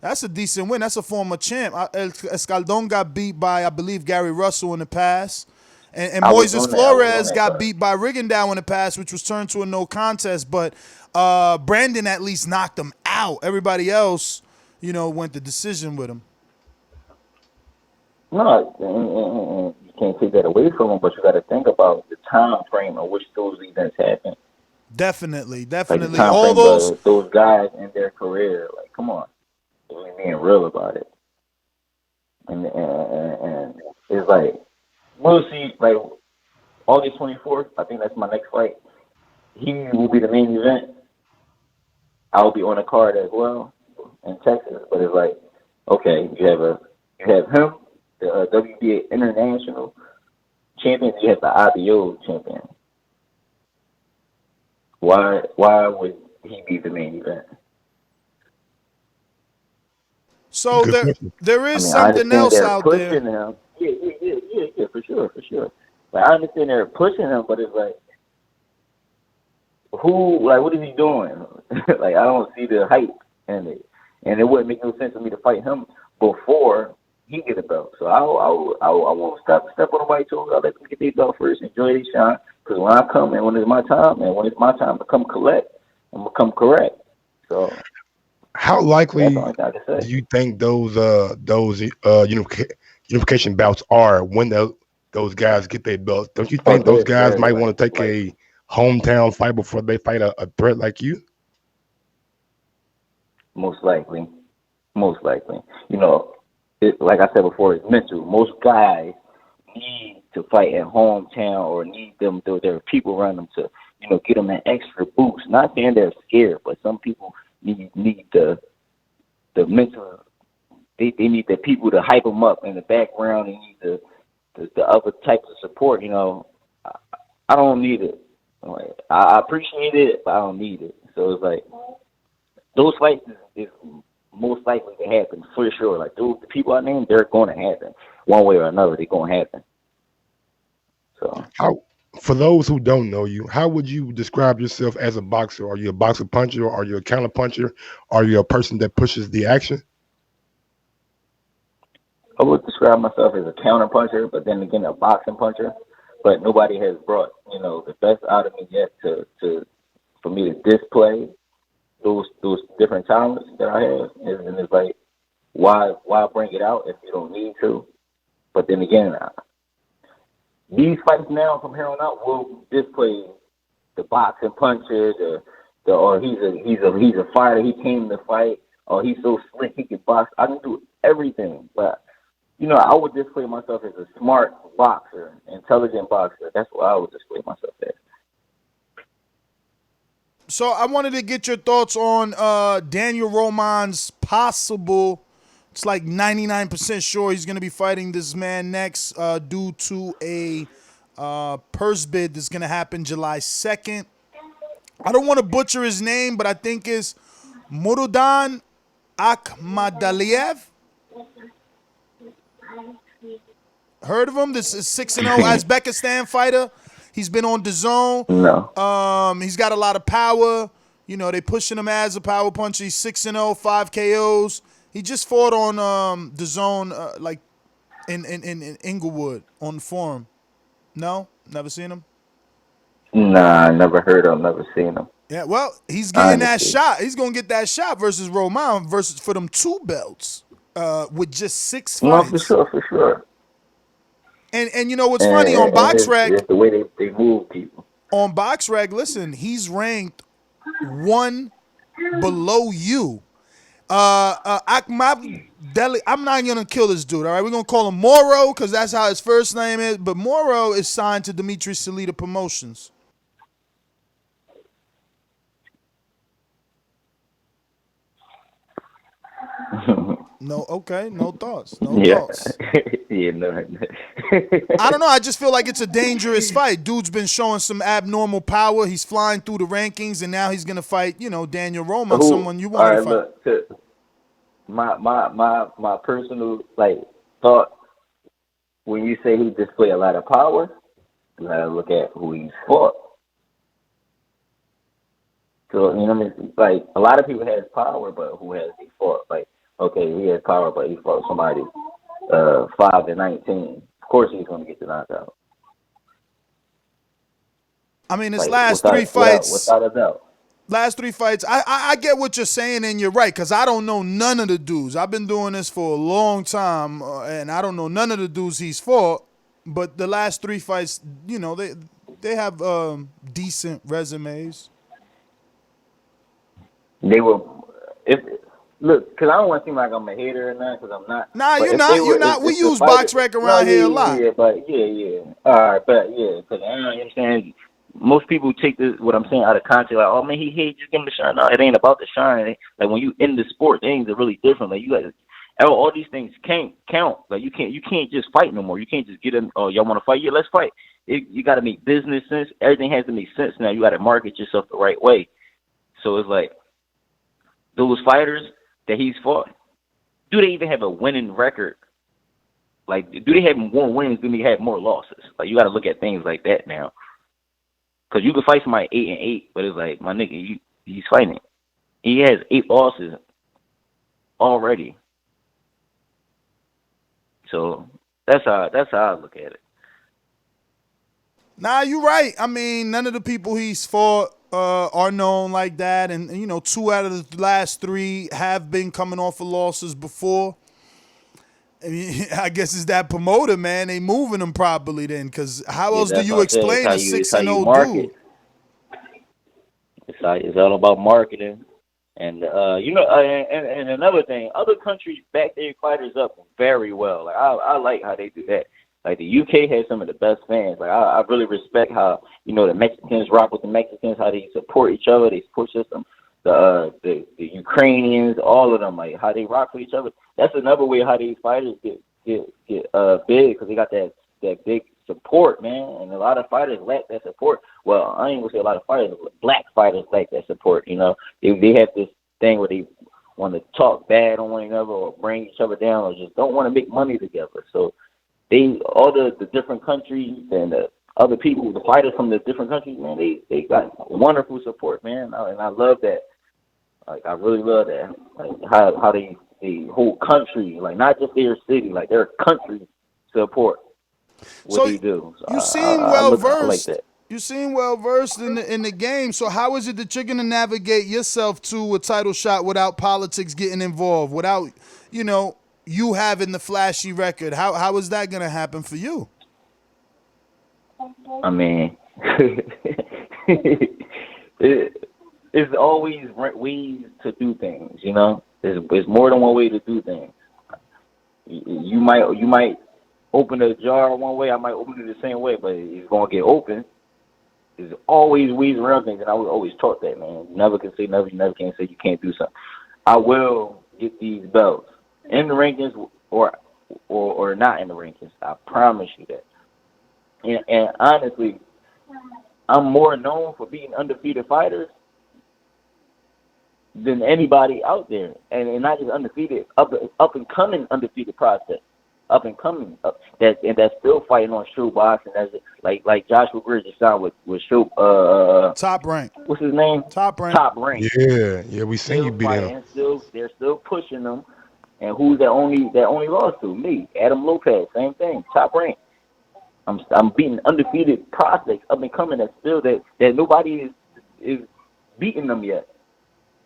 That's a decent win. That's a former champ. Escaldon got beat by, I believe, Gary Russell in the past. And Moises Flores got beat by Rigondeaux in the past, which was turned to a no contest. But Brandon at least knocked him out. Everybody else, went the decision with him. No, you can't take that away from him, but you got to think about the time frame in which those events happen. Definitely. Like all those guys in their career, like, come on, we're being real about it. And it's like we'll see. Like August 24th, I think that's my next fight. He will be the main event. I'll be on the card as well in Texas, but it's like, okay, you have him, the WBA International Champion, you have the IBO champion. Why would he be the main event? So there is something else out there. Him. Yeah, for sure. Like I understand they're pushing him, but it's like, what is he doing? Like I don't see the hype in it, and it wouldn't make no sense for me to fight him before he get a belt. So I won't step on nobody's toes. I'll let them get their belt first, enjoy their shine. Because when I come and when it's my time, to come collect, I'm gonna come correct. So how likely do you think those unification bouts are when those guys get their belts? Don't you think those guys might want to take a hometown fight before they fight a threat like you? Most likely. Like I said before, it's mental. Most guys need to fight at hometown or need them, there are people around them to, get them an extra boost. Not saying they're scared, but some people need the mental. They need the people to hype them up in the background. They need the other types of support. I don't need it. I appreciate it, but I don't need it. So it's like those fights is most likely to happen for sure. Like, dude, the people I named, they're going to happen one way or another. They're going to happen. So, for those who don't know you, how would you describe yourself as a boxer? Are you a boxer puncher? Are you a counter puncher? Are you a person that pushes the action? I would describe myself as a counter puncher, but then again, a boxing puncher. But nobody has brought, the best out of me yet for me to display those different talents that I have. And it's like, why bring it out if you don't need to? But then again, these fights now from here on out will display the boxing puncher, or he's a fighter. He came to fight. Or he's so slick he can box. I can do everything, but I would display myself as a smart boxer, intelligent boxer. That's what I would display myself as. So I wanted to get your thoughts on Daniel Roman's possible. It's like 99% sure he's going to be fighting this man next due to a purse bid that's going to happen July 2nd. I don't want to butcher his name, but I think it's Murudan Akhmadaliev. Heard of him? This is 6-0 Uzbekistan fighter. He's been on Dazn. No. He's got a lot of power. They pushing him as a power puncher. He's 6-0, 5 KOs. He just fought on Dazn, like in Inglewood on the forum. No? Never seen him? Nah, never heard of him, never seen him. Yeah, well, he's getting that shot. He's going to get that shot versus Roman for them 2 belts with just 6 fights. No, for sure. And you know what's funny on BoxRec? It's the way they move people. On BoxRec, listen, he's ranked 1 below you. Akhmadaliev, I'm not gonna kill this dude. All right, we're gonna call him Moro because that's how his first name is. But Moro is signed to Dimitri Salita Promotions. No, okay, no thoughts. No thoughts. Yeah, no. I don't know. I just feel like it's a dangerous fight. Dude's been showing some abnormal power. He's flying through the rankings, and now he's gonna fight, Daniel Roman, someone you want to fight. Look, my personal thought when you say he display a lot of power, you gotta look at who he's fought. So a lot of people have power, but who has he fought? Okay, he has power, but he fought somebody 5-19. Of course, he's going to get the knockout. I mean, his last 3 fights. Without a doubt. Last 3 fights. I get what you're saying, and you're right, because I don't know none of the dudes. I've been doing this for a long time, and I don't know none of the dudes he's fought. But the last 3 fights, they have decent resumes. They were. Look, because I don't want to seem like I'm a hater or nothing, because I'm not. Nah, you're not. You're not. We use BoxRec around here a lot. Yeah, but yeah. All right, but yeah, because I don't understand. Most people take what I'm saying out of context. Like, oh man, he hates, just give him the shine. No, it ain't about the shine. Like when you in the sport, things are really different. Like you got all these things can't count. Like you can't just fight no more. You can't just get in. Oh, y'all want to fight? Yeah, let's fight. You got to make business sense. Everything has to make sense now. You got to market yourself the right way. So it's like those fighters that he's fought, do they even have a winning record? Like, do they have more wins than they have more losses? Like, you got to look at things like that now. Because you can fight somebody 8-8, but it's like, my nigga, he's fighting. He has 8 losses already. So that's how I look at it. Nah, you're right. I mean, none of the people he's fought are known like that, and 2 out of the last 3 have been coming off of losses before. I mean, I guess it's that promoter, man. They moving them properly then, because how else do you explain a 6-0 dude? It's all about marketing, and and another thing, other countries back their fighters up very well. Like I like how they do that. Like the UK has some of the best fans. Like I really respect how the Mexicans rock with the Mexicans, how they support each other, they support system. The Ukrainians, all of them, like how they rock for each other. That's another way how these fighters get big, because they got that big support, man. And a lot of fighters lack that support. Well, I ain't gonna say a lot of fighters, black fighters lack that support. They have this thing where they want to talk bad on one another or bring each other down or just don't want to make money together. So all the different countries and the other people, the fighters from the different countries, man, they got wonderful support, man, and I love that. Like, I really love that. Like, how the whole country, like, not just their city, like, their country support what they do. So you seem well versed. I like that. You seem well versed in the game. So how is it that you're gonna navigate yourself to a title shot without politics getting involved, without you having the flashy record? How is that gonna happen for you? I mean, it's always ways to do things. There's more than one way to do things. You might open a jar one way, I might open it the same way, but it's gonna get open. There's always ways around things, and I was always taught that, man. You never can say never. You never can say you can't do something. I will get these belts in the rankings or not in the rankings. I promise you that. And honestly, I'm more known for beating undefeated fighters than anybody out there, and not just undefeated, up and coming undefeated prospects. Up and coming, that's still fighting on Show Box, and that's like Joshua Bridge just signed with Show. Top Rank. What's his name? Top Rank. Top Rank. Yeah, we seen you beat him. They're still pushing them, and who's that only lost to? Me, Adam Lopez, same thing. Top Rank. I'm beating undefeated prospects up and coming that nobody is beating them yet.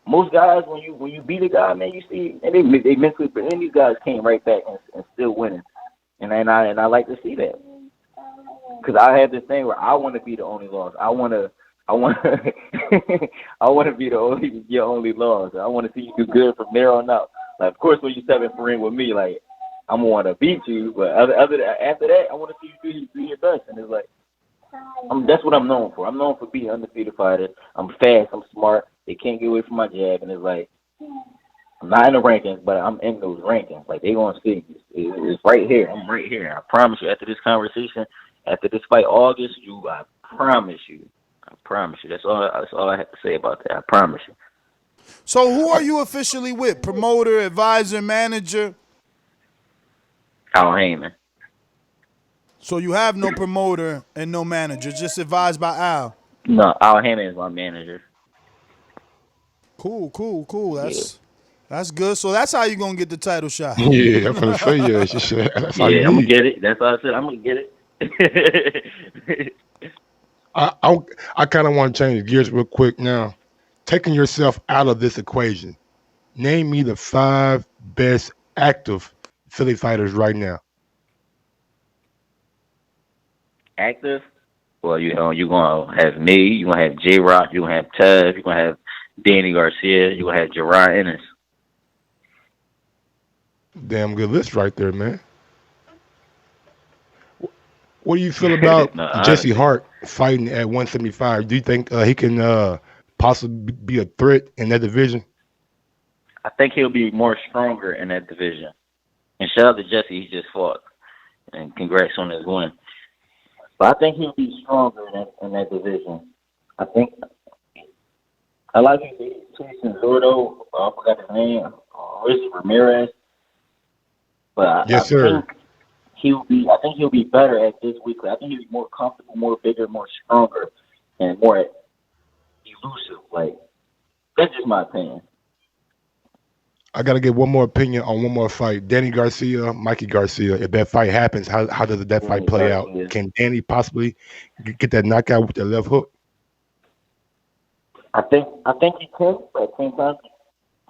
Most guys, when you beat a guy, man, you see, and they mentally, but then these guys came right back and still winning, and I like to see that, because I have this thing where I want to be the only loss. I want to be your only loss. I want to see you do good from there on out. Like, of course, when you 7-for-ring with me, like, I'm gonna want to beat you, but after that, I want to see you do your best, and it's like, that's what I'm known for. I'm known for being undefeated fighter. I'm fast. I'm smart. They can't get away from my jab, and it's like, I'm not in the rankings, but I'm in those rankings. Like, they gonna see it's right here. I'm right here. I promise you. After this conversation, after this fight, August, I promise you. That's all I have to say about that. I promise you. So, who are you officially with? Promoter, advisor, manager? Al Heyman. So you have no promoter and no manager, just advised by Al? No, Al Heyman is my manager. Cool. That's good. So that's how you gonna get the title shot. Yeah, I'm gonna say that's how I'm gonna get it. That's how I said I'm gonna get it. I kind of want to change gears real quick now. Taking yourself out of this equation, name me the 5 best active Philly fighters right now. Active? Well, you're gonna have me. You're gonna have J-Rock. You're gonna have Tev. You're gonna have Danny Garcia. You're gonna have Jerron Ennis. Damn good list right there, man. What do you feel about Jesse Hart fighting at 175? Do you think he can possibly be a threat in that division? I think he'll be more stronger in that division. And shout out to Jesse, he just fought. And congrats on his win. But I think he'll be stronger in that division. I like him chasing Zordo. I forgot his name. Rich Ramirez. But yes, sir. I think he'll be better at this weekly. I think he'll be more comfortable, more bigger, more stronger, and more elusive. Like, that's just my opinion. I got to get one more opinion on one more fight. Danny Garcia, Mikey Garcia. If that fight happens, how does that fight play out? Can Danny possibly get that knockout with that left hook? I think he can, but at the same time,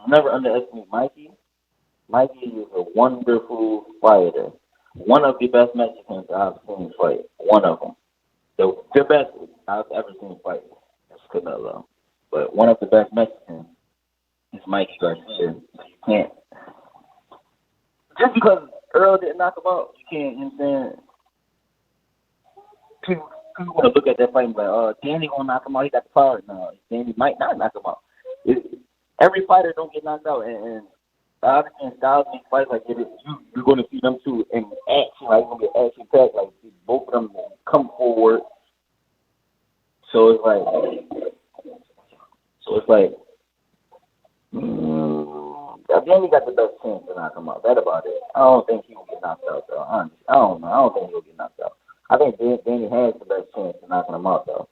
never underestimate Mikey. Mikey is a wonderful fighter. One of the best Mexicans I've seen fight. One of them. The best I've ever seen fight. That's Canelo. But one of the best Mexicans is Mikey Garcia. You can't. Just because Earl didn't knock him out, you can't, you know what I'm saying? People want to look at that fight and be like, oh, Danny gonna knock him out, he got the power. No, Danny might not knock him out. Every fighter don't get knocked out, and styles make fights like you're going to see them two in action, like you're going to get action packed, like both of them come forward. So it's like Danny got the best chance to knock him out. That about it. I don't think he will get knocked out, though. Honestly, I don't know. I don't think he'll get knocked out. I think Danny has the best chance to knocking him out, though.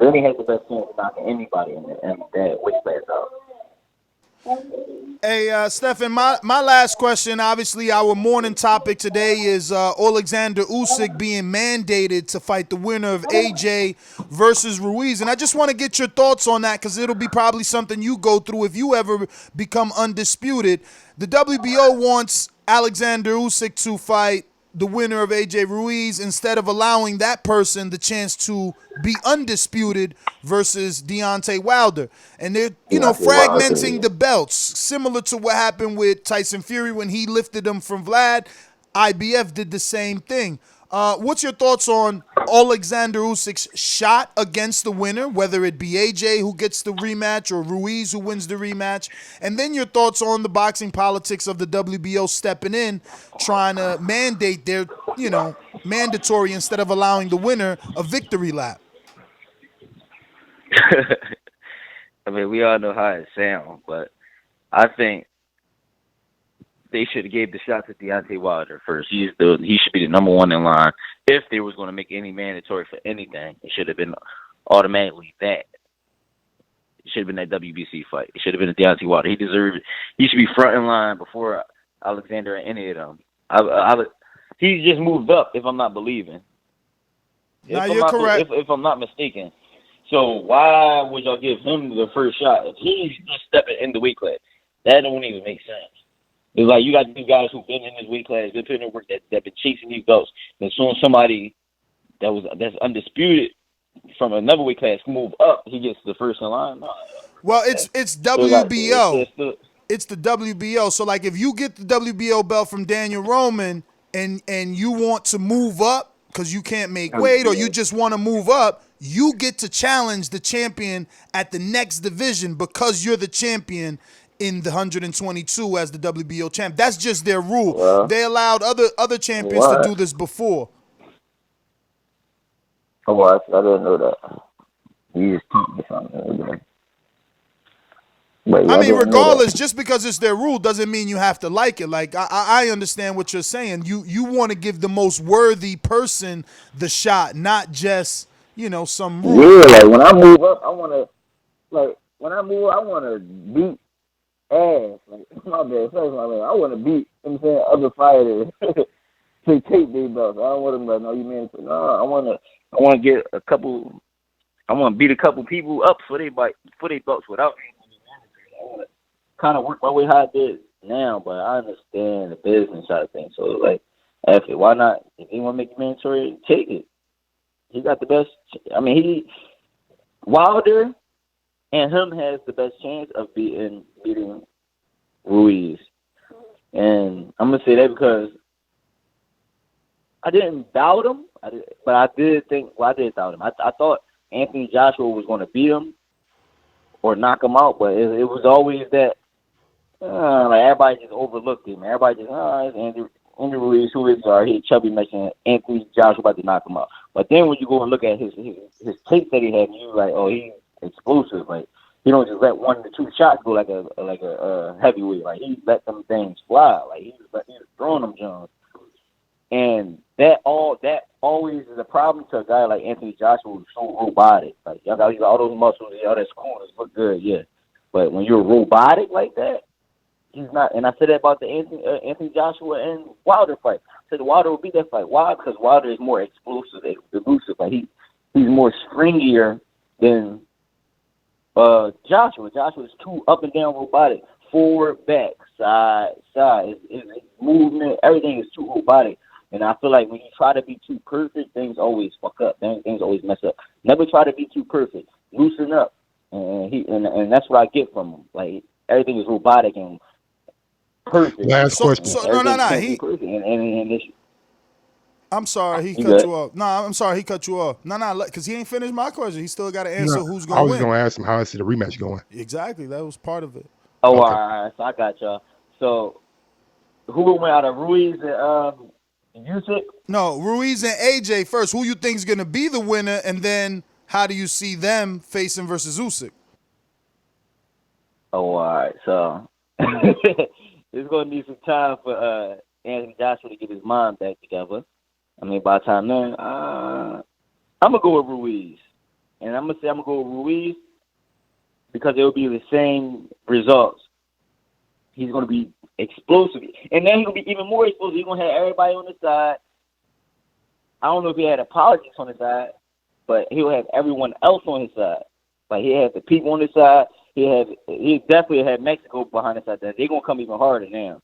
Danny has the best chance of knocking anybody in that weight class out. Hey, Stefan, my last question, obviously our morning topic today is Oleksandr Usyk being mandated to fight the winner of AJ versus Ruiz. And I just want to get your thoughts on that because it'll be probably something you go through if you ever become undisputed. The WBO wants Oleksandr Usyk to fight the winner of AJ Ruiz instead of allowing that person the chance to be undisputed versus Deontay Wilder. And they're, fragmenting the belts, similar to what happened with Tyson Fury when he lifted them from Vlad. IBF did the same thing. What's your thoughts on Oleksandr Usyk's shot against the winner, whether it be AJ who gets the rematch or Ruiz who wins the rematch? And then your thoughts on the boxing politics of the WBO stepping in, trying to mandate their, mandatory instead of allowing the winner a victory lap. I mean, we all know how it sounds, but I think they should have gave the shot to Deontay Wilder first. He should be the number one in line. If they was going to make any mandatory for anything, it should have been automatically that. It should have been that WBC fight. It should have been a Deontay Wilder. He deserved it. He should be front in line before Alexander and any of them. He just moved up, if I'm not believing. Now you're correct. If I'm not mistaken. So why would y'all give him the first shot? If he's just stepping in the weight class, that don't even make sense. It's like you got these guys who've been in this weight class, been putting in work, that been chasing these belts. And soon somebody that's undisputed from another weight class move up, he gets the first in line. No. Well, it's WBO. It's the WBO. So like if you get the WBO belt from Daniel Roman and you want to move up because you can't make weight or you just want to move up, you get to challenge the champion at the next division because you're the champion in the 122 as the WBO champ. That's just their rule. Well, they allowed other champions to do this before. Oh, I didn't know that. You just taught me something. I mean, regardless, just because it's their rule doesn't mean you have to like it. Like, I understand what you're saying. You want to give the most worthy person the shot, not just, some rule. Yeah, like when I move up, I want to beat ass. Like, my bad. I want to beat, other fighters to take their belts. I don't want them to know you man. No, I want to get a couple. I want to beat a couple people up for their belts without me. I want to kind of work my way how I did now, but I understand the business side of things. So, like, after why not? If you want to make it mandatory, take it. He got the best. I mean, Wilder and him has the best chance of beating Ruiz. And I'm gonna say that because I didn't doubt him, but I did doubt him. I thought Anthony Joshua was going to beat him or knock him out, but it was always that like everybody just overlooked him. Everybody just it's Andy Ruiz, who is he chubby mentioned Anthony Joshua about to knock him out. But then when you go and look at his tape that he had, you like, oh, he's explosive. Like he don't just let 1 to 2 shots go like a heavyweight. Like he let them things fly. Like he was throwing them Jones. And that always is a problem to a guy like Anthony Joshua who's so robotic. Like y'all got all those muscles, all that's cool, look good, yeah. But when you're robotic like that, he's not. And I said that about the Anthony Joshua and Wilder fight. I said Wilder will beat that fight. Why? Because Wilder is more explosive, elusive. Like he's more stringier than Joshua. Joshua is too up and down robotic, forward, back, side. His movement, everything is too robotic. And I feel like when you try to be too perfect, things always fuck up. Things always mess up. Never try to be too perfect. Loosen up. And that's what I get from him. Like everything is robotic and perfect. Last question. I'm sorry, he cut you off. No, I'm sorry, he cut you off. No, because he ain't finished my question. He still got to answer who's going to win. I was going to ask him how I see the rematch going. Exactly, that was part of it. Oh, okay. All right, so I got y'all. So who will win out of Ruiz and Usyk? No, Ruiz and AJ first. Who you think is going to be the winner, and then how do you see them facing versus Usyk? Oh, all right. So It's gonna need some time for Anthony Joshua to get his mind back together. I mean, by the time then, I'm gonna go with Ruiz, and I'm gonna go with Ruiz because it will be the same results. He's gonna be explosive, and then he's gonna be even more explosive. He's gonna have everybody on his side. I don't know if he had apologies on his side, but he'll have everyone else on his side. Like he had the people on his side. He definitely had Mexico behind his side. They're gonna come even harder now.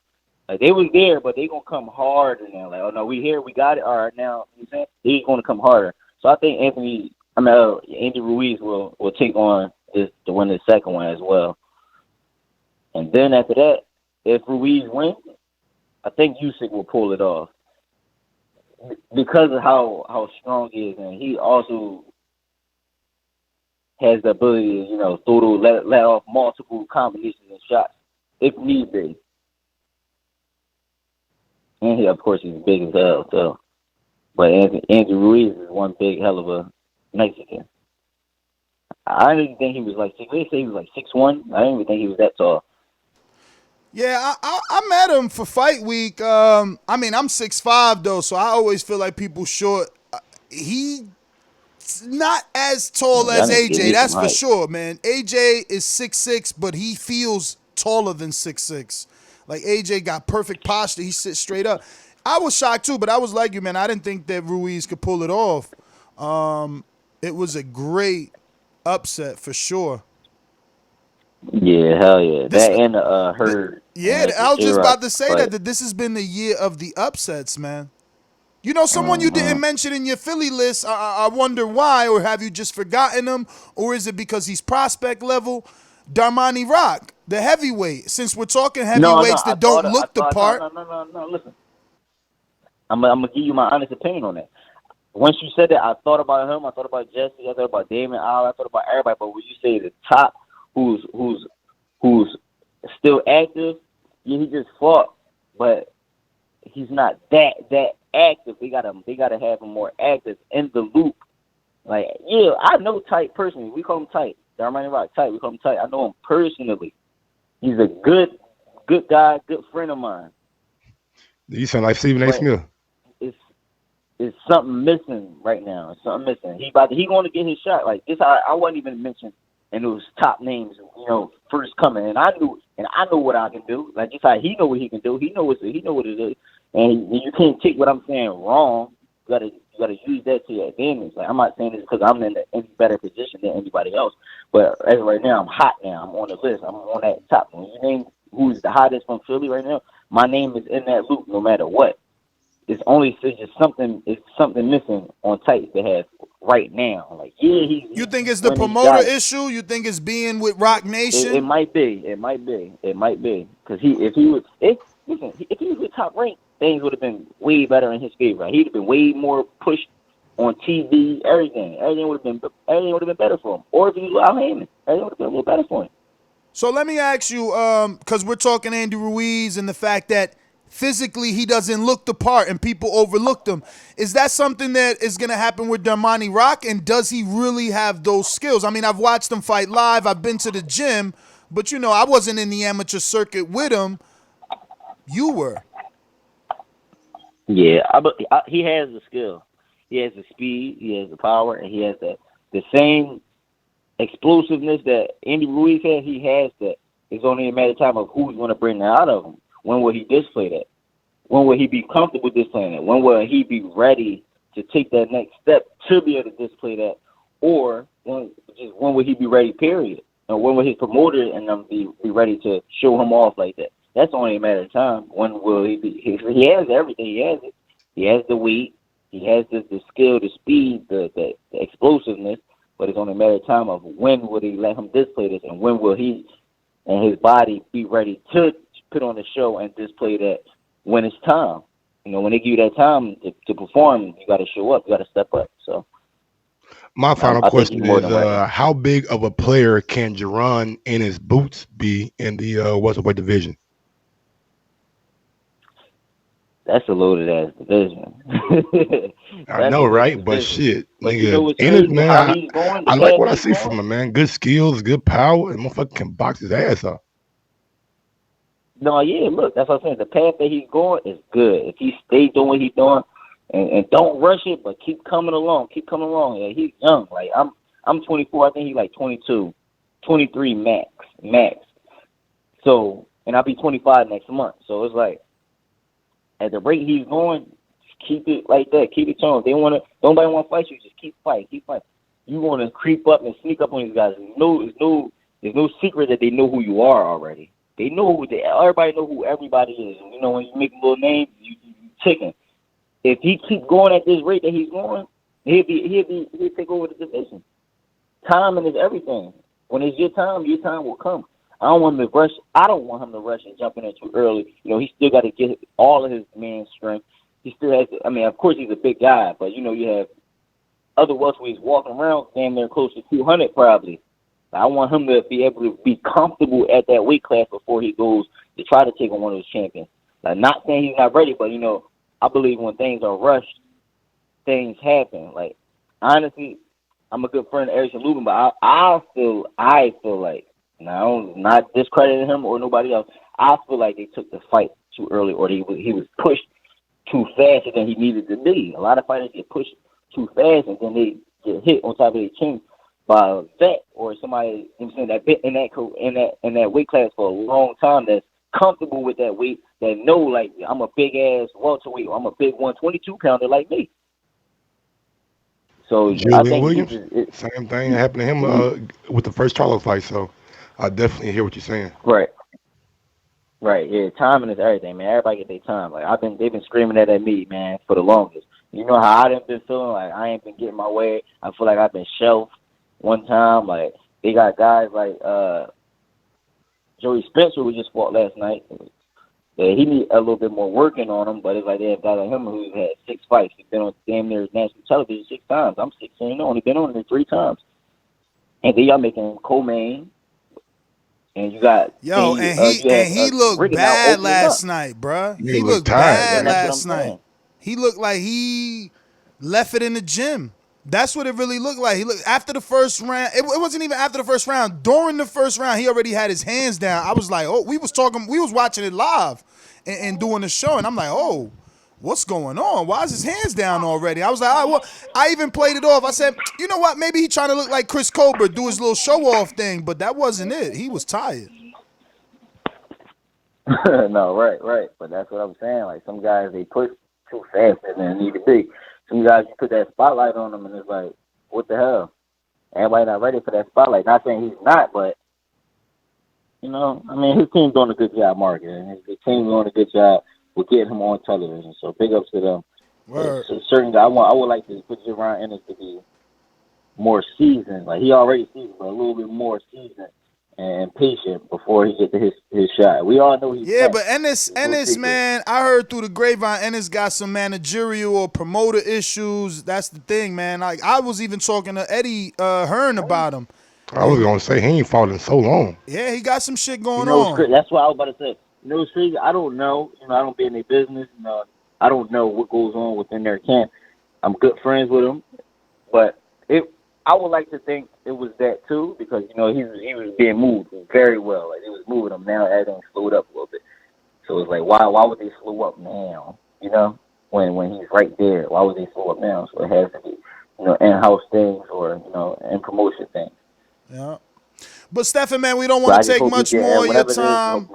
Like they was there, but they gonna come harder now. Like, oh no, we here, we got it. All right, now you saying he's gonna come harder. So I think Andy Ruiz will take on this to win the second one as well. And then after that, if Ruiz wins, I think Usyk will pull it off because of how strong he is, and he also has the ability to, let off multiple combinations and shots if need be. And he, of course, he's big as hell, so. But Andy Ruiz is one big hell of a Mexican. I didn't think he was like 6'. They say he was like 6'1". I didn't even think he was that tall. Yeah, I met him for fight week. I'm 6'5" though, so I always feel like people short. He's not as tall as AJ, that's for sure, man. AJ is 6'6", but he feels taller than 6'6". Like AJ got perfect posture. He sits straight up. I was shocked too, but I was like you, man. I didn't think that Ruiz could pull it off. It was a great upset for sure. Yeah, hell yeah. That and Hurd. Yeah, I was just about to say that this has been the year of the upsets, man. Someone you didn't mention in your Philly list, I wonder why, or have you just forgotten him, or is it because he's prospect level? Darmani Rock, the heavyweight. Since we're talking heavyweights that don't look the part. No, listen. I'm going to give you my honest opinion on that. Once you said that, I thought about him, I thought about Jesse, I thought about Damon Al, I thought about everybody, but when you say the top who's still active, yeah, he just fought, but he's not that active. They gotta have him more active in the loop. Like, yeah, I know Tight personally. We call him Tight. Darmani Rock Tight. We call him Tight. I know him personally. He's a good guy, good friend of mine. You sound like Stephen A. Smith. It's something missing right now. It's something missing. He going to get his shot. Like this, I wasn't even mentioned in those top names. First coming, and I know what I can do. Like just how he know what he can do. He know what it is, and you can't take what I'm saying wrong. You gotta use that to your advantage. Like I'm not saying this because I'm in any better position than anybody else, but as of right now, I'm hot now. I'm on the list. I'm on that top. When you name who's the hottest from Philly right now, my name is in that loop no matter what. It's just something missing on Tight to have right now. Like you think it's the promoter issue? You think it's being with Rock Nation? It might be. Because if he was with Top Rank, things would have been way better in his favor. He'd have been way more pushed on TV. Everything would have been better for him. Or if he was Al Heyman, everything would have been a little better for him. So let me ask you, because we're talking Andy Ruiz and the fact that physically he doesn't look the part and people overlooked him. Is that something that is going to happen with Darmani Rock, and does he really have those skills? I mean, I've watched him fight live. I've been to the gym, but, I wasn't in the amateur circuit with him. You were. Yeah, he has the skill. He has the speed, he has the power, and he has the same explosiveness that Andy Ruiz had. He has that. It's only a matter of time of who's going to bring that out of him. When will he display that? When will he be comfortable displaying that? When will he be ready to take that next step to be able to display that? Or when will he be ready, period? And when will his promoter and them be ready to show him off like that? That's only a matter of time. When will he be? He has everything. He has it. He has the weight. He has the skill, the speed, the explosiveness. But it's only a matter of time of when will they let him display this, and when will he and his body be ready to put on the show and display that when it's time. When they give you that time to perform, you got to show up. You got to step up. So, my final question is, how big of a player can Jaron and his boots be in the welterweight division? That's a loaded ass division. I know, right? But shit, nigga, man, I like what I see from him, man. Good skills, good power, and motherfucker can box his ass off. No, yeah, look, that's what I'm saying. The path that he's going is good. If he stays doing what he's doing and don't rush it, but keep coming along. Yeah, he's young. Like I'm 24. I think he's like 22, 23 max. So, and I'll be 25 next month. So it's like, at the rate he's going, keep it like that. Keep it on. Nobody want to fight you. Just keep fighting. You want to creep up and sneak up on these guys. There's no secret that they know who you are already. They know everybody know who everybody is. You know, when you make a little name, you chicken. If he keep going at this rate that he's going, he'll take over the division. Timing is everything. When it's your time will come. I don't want him to rush. I don't want him to rush and jump in there too early. You know, he still got to get all of his man strength. He still has to, I mean, of course he's a big guy, but you know, you have other welterweights walking around damn near close to 200 probably. I want him to be able to be comfortable at that weight class before he goes to try to take on one of those champions. Like, not saying he's not ready, but, you know, I believe when things are rushed, things happen. Like, honestly, I'm a good friend of Erickson Lubin, but I feel like, now, I'm not discrediting him or nobody else, I feel like they took the fight too early, or he was pushed too faster than he needed to be. A lot of fighters get pushed too fast, and then they get hit on top of their chin by a vet or somebody, you know what I'm saying, that been in that weight class for a long time, that's comfortable with that weight, that know, like, I'm a big ass welterweight, or I'm a big 122 pounder like me. So Julian I think Williams, same thing happened to him with the first Charlo fight. So I definitely hear what you're saying. Right, yeah, timing is everything, man. Everybody get their time. Like, they've been screaming that at me, man, for the longest. You know how I done been feeling like I ain't been getting my way. I feel like I've been shelved one time. Like, they got guys like Joey Spencer, who just fought last night. Yeah, he need a little bit more working on him, but it's like they have guys like him who's had 6 fights. He's been on damn near national television 6 times. I'm 16, only been on it 3 times. And then y'all making co-main. And you got he looked bad last night, bruh. He looked bad last night. He looked like he left it in the gym. That's what it really looked like. He looked after the first round. It wasn't even after the first round. During the first round, he already had his hands down. I was like, oh, we was watching it live and doing the show, and I'm like, oh, what's going on? Why is his hands down already? I was like, all right, well, I even played it off. I said, you know what? Maybe he trying to look like Chris Colbert, do his little show-off thing, but that wasn't it. He was tired. No, right. But that's what I'm saying. Like, some guys, they push too fast than they need to be. Some guys, you put that spotlight on them, and it's like, what the hell? Everybody not ready for that spotlight. Not saying he's not, but, you know, I mean, his team's doing a good job marketing. His team's doing a good job with getting him on television. So big ups to them. So certain guy, I would like to put Javon Ennis to be more seasoned. Like, he already seasoned, but a little bit more seasoned and patient before he gets to his shot. We all know he's but Ennis, man, I heard through the grapevine, Ennis got some managerial or promoter issues. That's the thing, man. Like, I was even talking to Eddie Hearn about him. I was gonna say he ain't fought in so long. Yeah, he got some shit going on. That's what I was about to say. You know, it's crazy. I don't know. You know, I don't be in their business. You know, I don't know what goes on within their camp. I'm good friends with them, but I would like to think it was that too, because, you know, he was being moved very well. Like, they was moving him now. Everything slowed up a little bit. So it's like, why would they slow up now? You know, when he's right there, why would they slow up now? So it has to be, you know, in-house things or, you know, in promotion things. Yeah. But Stephen, man, we don't want to take much more of your time.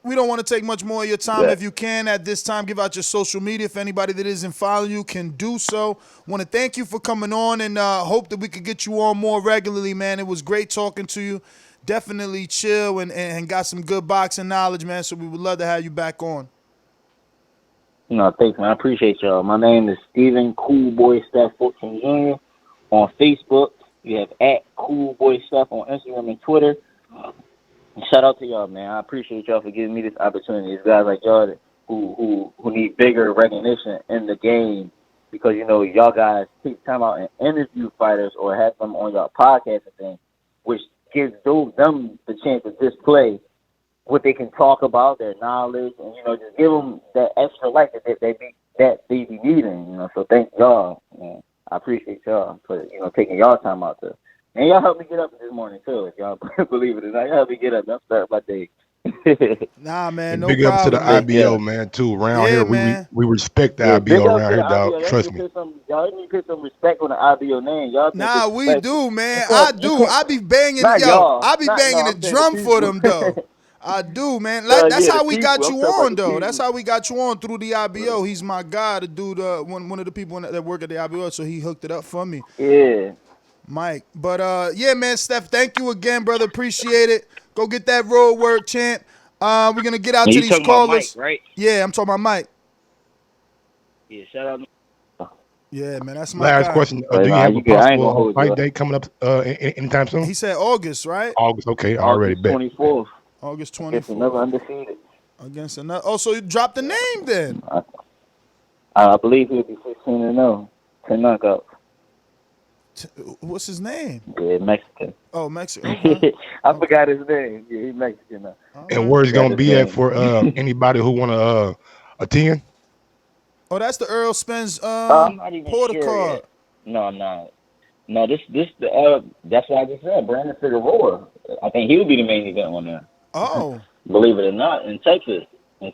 We don't want to take much more of your time. Yeah. If you can, at this time, give out your social media. If anybody that isn't following you can do so. Want to thank you for coming on, and hope that we could get you on more regularly, man. It was great talking to you. Definitely chill and got some good boxing knowledge, man. So we would love to have you back on. No, thanks, man. I appreciate y'all. My name is Stephen Cool Boy Steph 14 Jr. on Facebook. You have @CoolBoyStuff on Instagram and Twitter. Shout out to y'all, man. I appreciate y'all for giving me this opportunity. These guys like y'all who need bigger recognition in the game, because, you know, y'all guys take time out and interview fighters or have them on y'all podcast and things, which gives them the chance to display what they can talk about, their knowledge, and, you know, just give them that extra light that they be needing. You know, so thank y'all, man. I appreciate y'all for, you know, taking y'all time out to. And y'all helped me get up this morning, too, if y'all believe it or not. Y'all helped me get up. I'm starting my day Nah, man, And no big ups to the problem, man. IBO, man, too. Around Yeah, here, man. we respect the Yeah, IBO big up around to here, the dog. IBO. Trust me. Y'all need to put some respect on the IBO name. Y'all think Nah, we disrespectful. do, man. I do. I be banging, Not yo. y'all. I be Not no. banging the I'm saying the drum for people. them, though. I do, man. Like, that's Yeah, the how we people. got I'm you talking about on, the though. That's people. how we got you on through the IBO. He's my guy, the dude, one of the people that work at the IBO, so he hooked it up for me. Yeah. Mike. But yeah, man, Steph, thank you again, brother. Appreciate it. Go get that road work, champ. We're gonna get out And to you these talking about Mike, callers. right? Yeah, I'm talking about Mike. Yeah, shout out. Yeah, man, that's my Last guy. question: But do you nah, have a you good. I ain't gonna possible hold you fight up. date coming up anytime soon? He said August, right? August. Okay, already August bet. 24th. August Against another 24th. undefeated. Against another. Oh, so you dropped the name then? I believe he'll be 16-0. 10 knockouts. What's his name? Yeah, Mexican. Oh, Mexico. Okay. I forgot his name. Yeah, he's Mexican now. All And right. where's Forgot gonna his be at name. for anybody who wanna attend? Oh, that's the Earl Spence I'm not even Porter sure card. yet. No, I'm not. No, that's why I just said Brandon Figueroa. I think he'll be the main event on there. Oh. Believe it or not, in Texas. Yeah.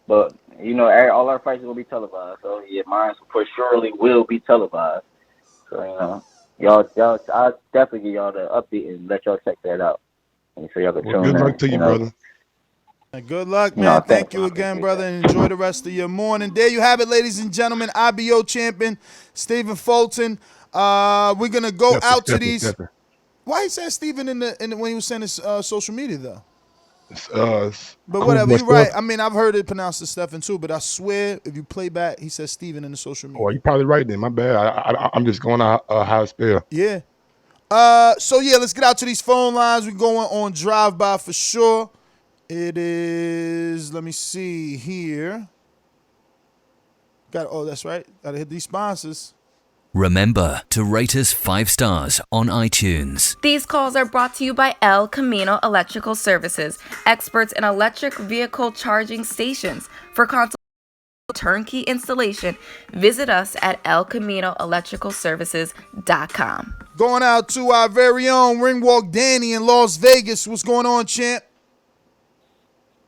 But all our fights will be televised. So yeah, mine for surely will be televised. So y'all, I'll definitely give y'all the update and let y'all check that out. And so y'all can Well, tune good luck in. to you, brother. Good luck, man. Thanks, Thank you man. again, Appreciate brother, that. and enjoy the rest of your morning. There you have it, ladies and gentlemen. IBO champion Stephen Fulton. We're gonna go out to these. Stephen. Why he said Stephen in the when he was saying his social media though? But Cool whatever, boy you're right. Steph. I mean, I've heard it pronounced as Stephen too, but I swear if you play back, he says Stephen in the social Oh, media. you probably right then. My bad. I'm just going out how to spell. Yeah. So yeah, let's get out to these phone lines. We're going on drive by for sure. It is. Let me see here. That's right. Gotta hit these sponsors. Remember to rate us 5 stars on iTunes. These calls are brought to you by El Camino Electrical Services, experts in electric vehicle charging stations. For turnkey installation, visit us at elcaminoelectricalservices.com. Going out to our very own Ringwalk Danny in Las Vegas. What's going on, champ?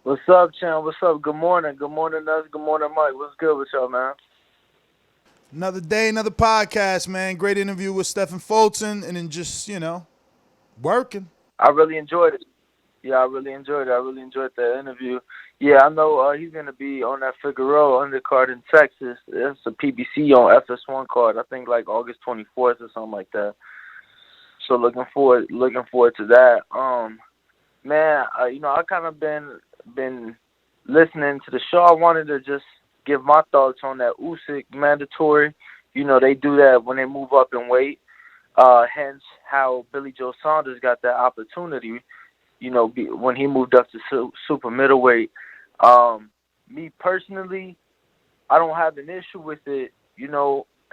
What's up, champ? What's up? Good morning. Good morning, us. Good morning, Mike. What's good with y'all, man? Another day, another podcast, man. Great interview with Stephen Fulton, and then just, working. I really enjoyed it. Yeah, I really enjoyed it. I really enjoyed that interview. Yeah, I know he's going to be on that Figueroa undercard in Texas. It's a PBC on FS1 card. I think like August 24th or something like that. So looking forward to that. Man, I kind of been listening to the show. I wanted to just give my thoughts on that Usyk mandatory. They do that when they move up in weight. Hence how Billy Joe Saunders got that opportunity, when he moved up to super middleweight. Me personally, I don't have an issue with it.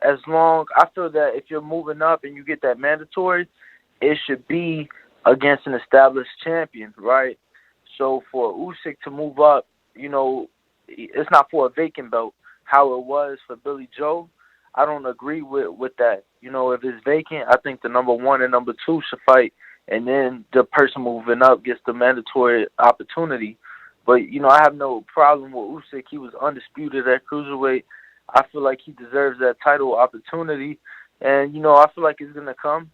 As long, I feel that if you're moving up and you get that mandatory, it should be against an established champion, right? So for Usyk to move up, it's not for a vacant belt, how it was for Billy Joe. I don't agree with that. If it's vacant, I think the number 1 and number 2 should fight, and then the person moving up gets the mandatory opportunity. But, I have no problem with Usyk. He was undisputed at cruiserweight. I feel like he deserves that title opportunity, and, I feel like it's going to come.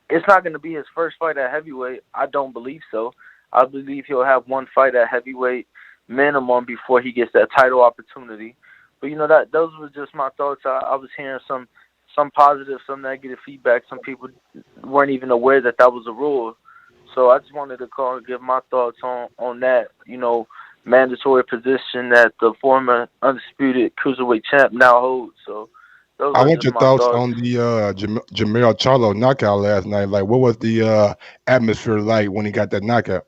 It's not going to be his first fight at heavyweight. I don't believe so. I believe he'll have one fight at heavyweight minimum before he gets that title opportunity. But those were just my thoughts. I was hearing some positive, some negative feedback. Some people weren't even aware that was a rule. So I just wanted to call and give my thoughts on that. Mandatory position that the former undisputed cruiserweight champ now holds. So those I are want just your my thoughts thoughts. on the Jamel Charlo knockout last night. Like, what was the atmosphere like when he got that knockout?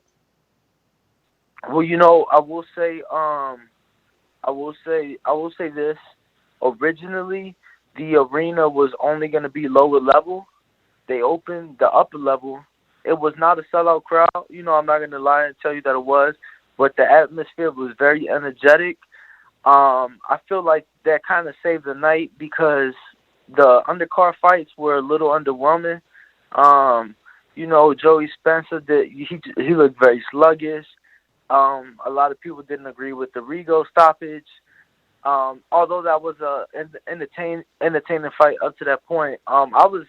Well, I will say, this. Originally, the arena was only going to be lower level. They opened the upper level. It was not a sellout crowd. I'm not going to lie and tell you that it was, but the atmosphere was very energetic. I feel like that kind of saved the night because the undercard fights were a little underwhelming. Joey Spencer he looked very sluggish. A lot of people didn't agree with the Rigo stoppage. Although that was an entertaining fight up to that point. I was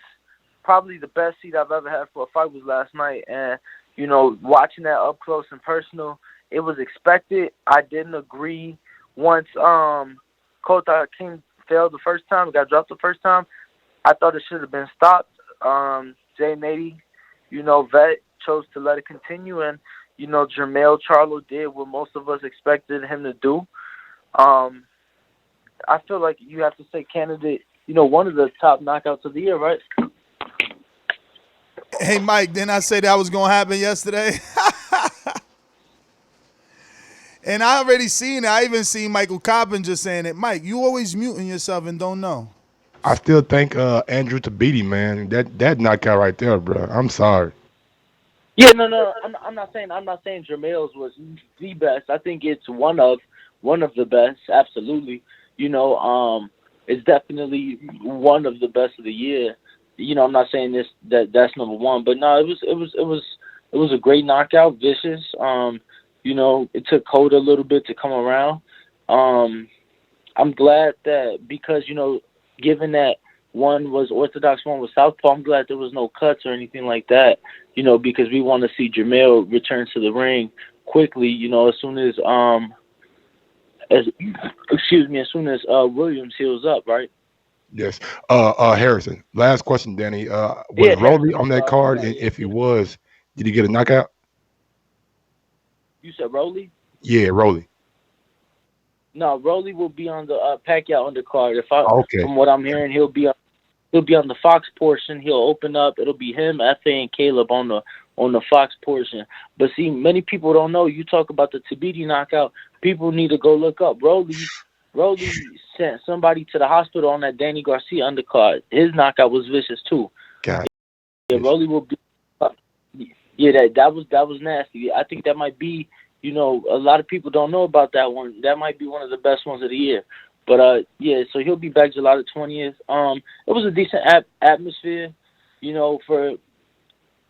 probably the best seat I've ever had for a fight was last night, and watching that up close and personal, it was expected. I didn't agree once Kota King failed the first time, got dropped the first time. I thought it should have been stopped. Jay Nady, vet, chose to let it continue, and Jermell Charlo did what most of us expected him to do. I feel like you have to say candidate, one of the top knockouts of the year, right? Hey, Mike, didn't I say that was going to happen yesterday? And I already seen it. I even seen Michael Coppinger saying it. Mike, you always muting yourself and don't know. I still think Andrew Tabiti, man, that knockout right there, bro. I'm sorry. Yeah, no. I'm not saying Jermell's was the best. I think it's one of the best. Absolutely. It's definitely one of the best of the year. I'm not saying that's number one, but no, it was a great knockout, vicious. It took Cota a little bit to come around. I'm glad that because given that one was orthodox, one was southpaw, I'm glad there was no cuts or anything like that. Because we want to see Jermell return to the ring quickly. As soon as Williams heals up, right? Yes. Harrison. Last question, Danny. Was Rolly on that card? And if he was, did he get a knockout? You said Rolly? Yeah, Rolly. No, Rolly will be on the Pacquiao undercard. From what I'm hearing, he'll be on the Fox portion. He'll open up. It'll be him, F.A., and Caleb on the Fox portion. But see, many people don't know. You talk about the Tabiti knockout. People need to go look up. Rolly sent somebody to the hospital on that Danny Garcia undercard. His knockout was vicious too. God. Yeah, Rolly will be. Yeah, that was nasty. I think that might be. A lot of people don't know about that one. That might be one of the best ones of the year. But so he'll be back July the 20th. It was a decent atmosphere, for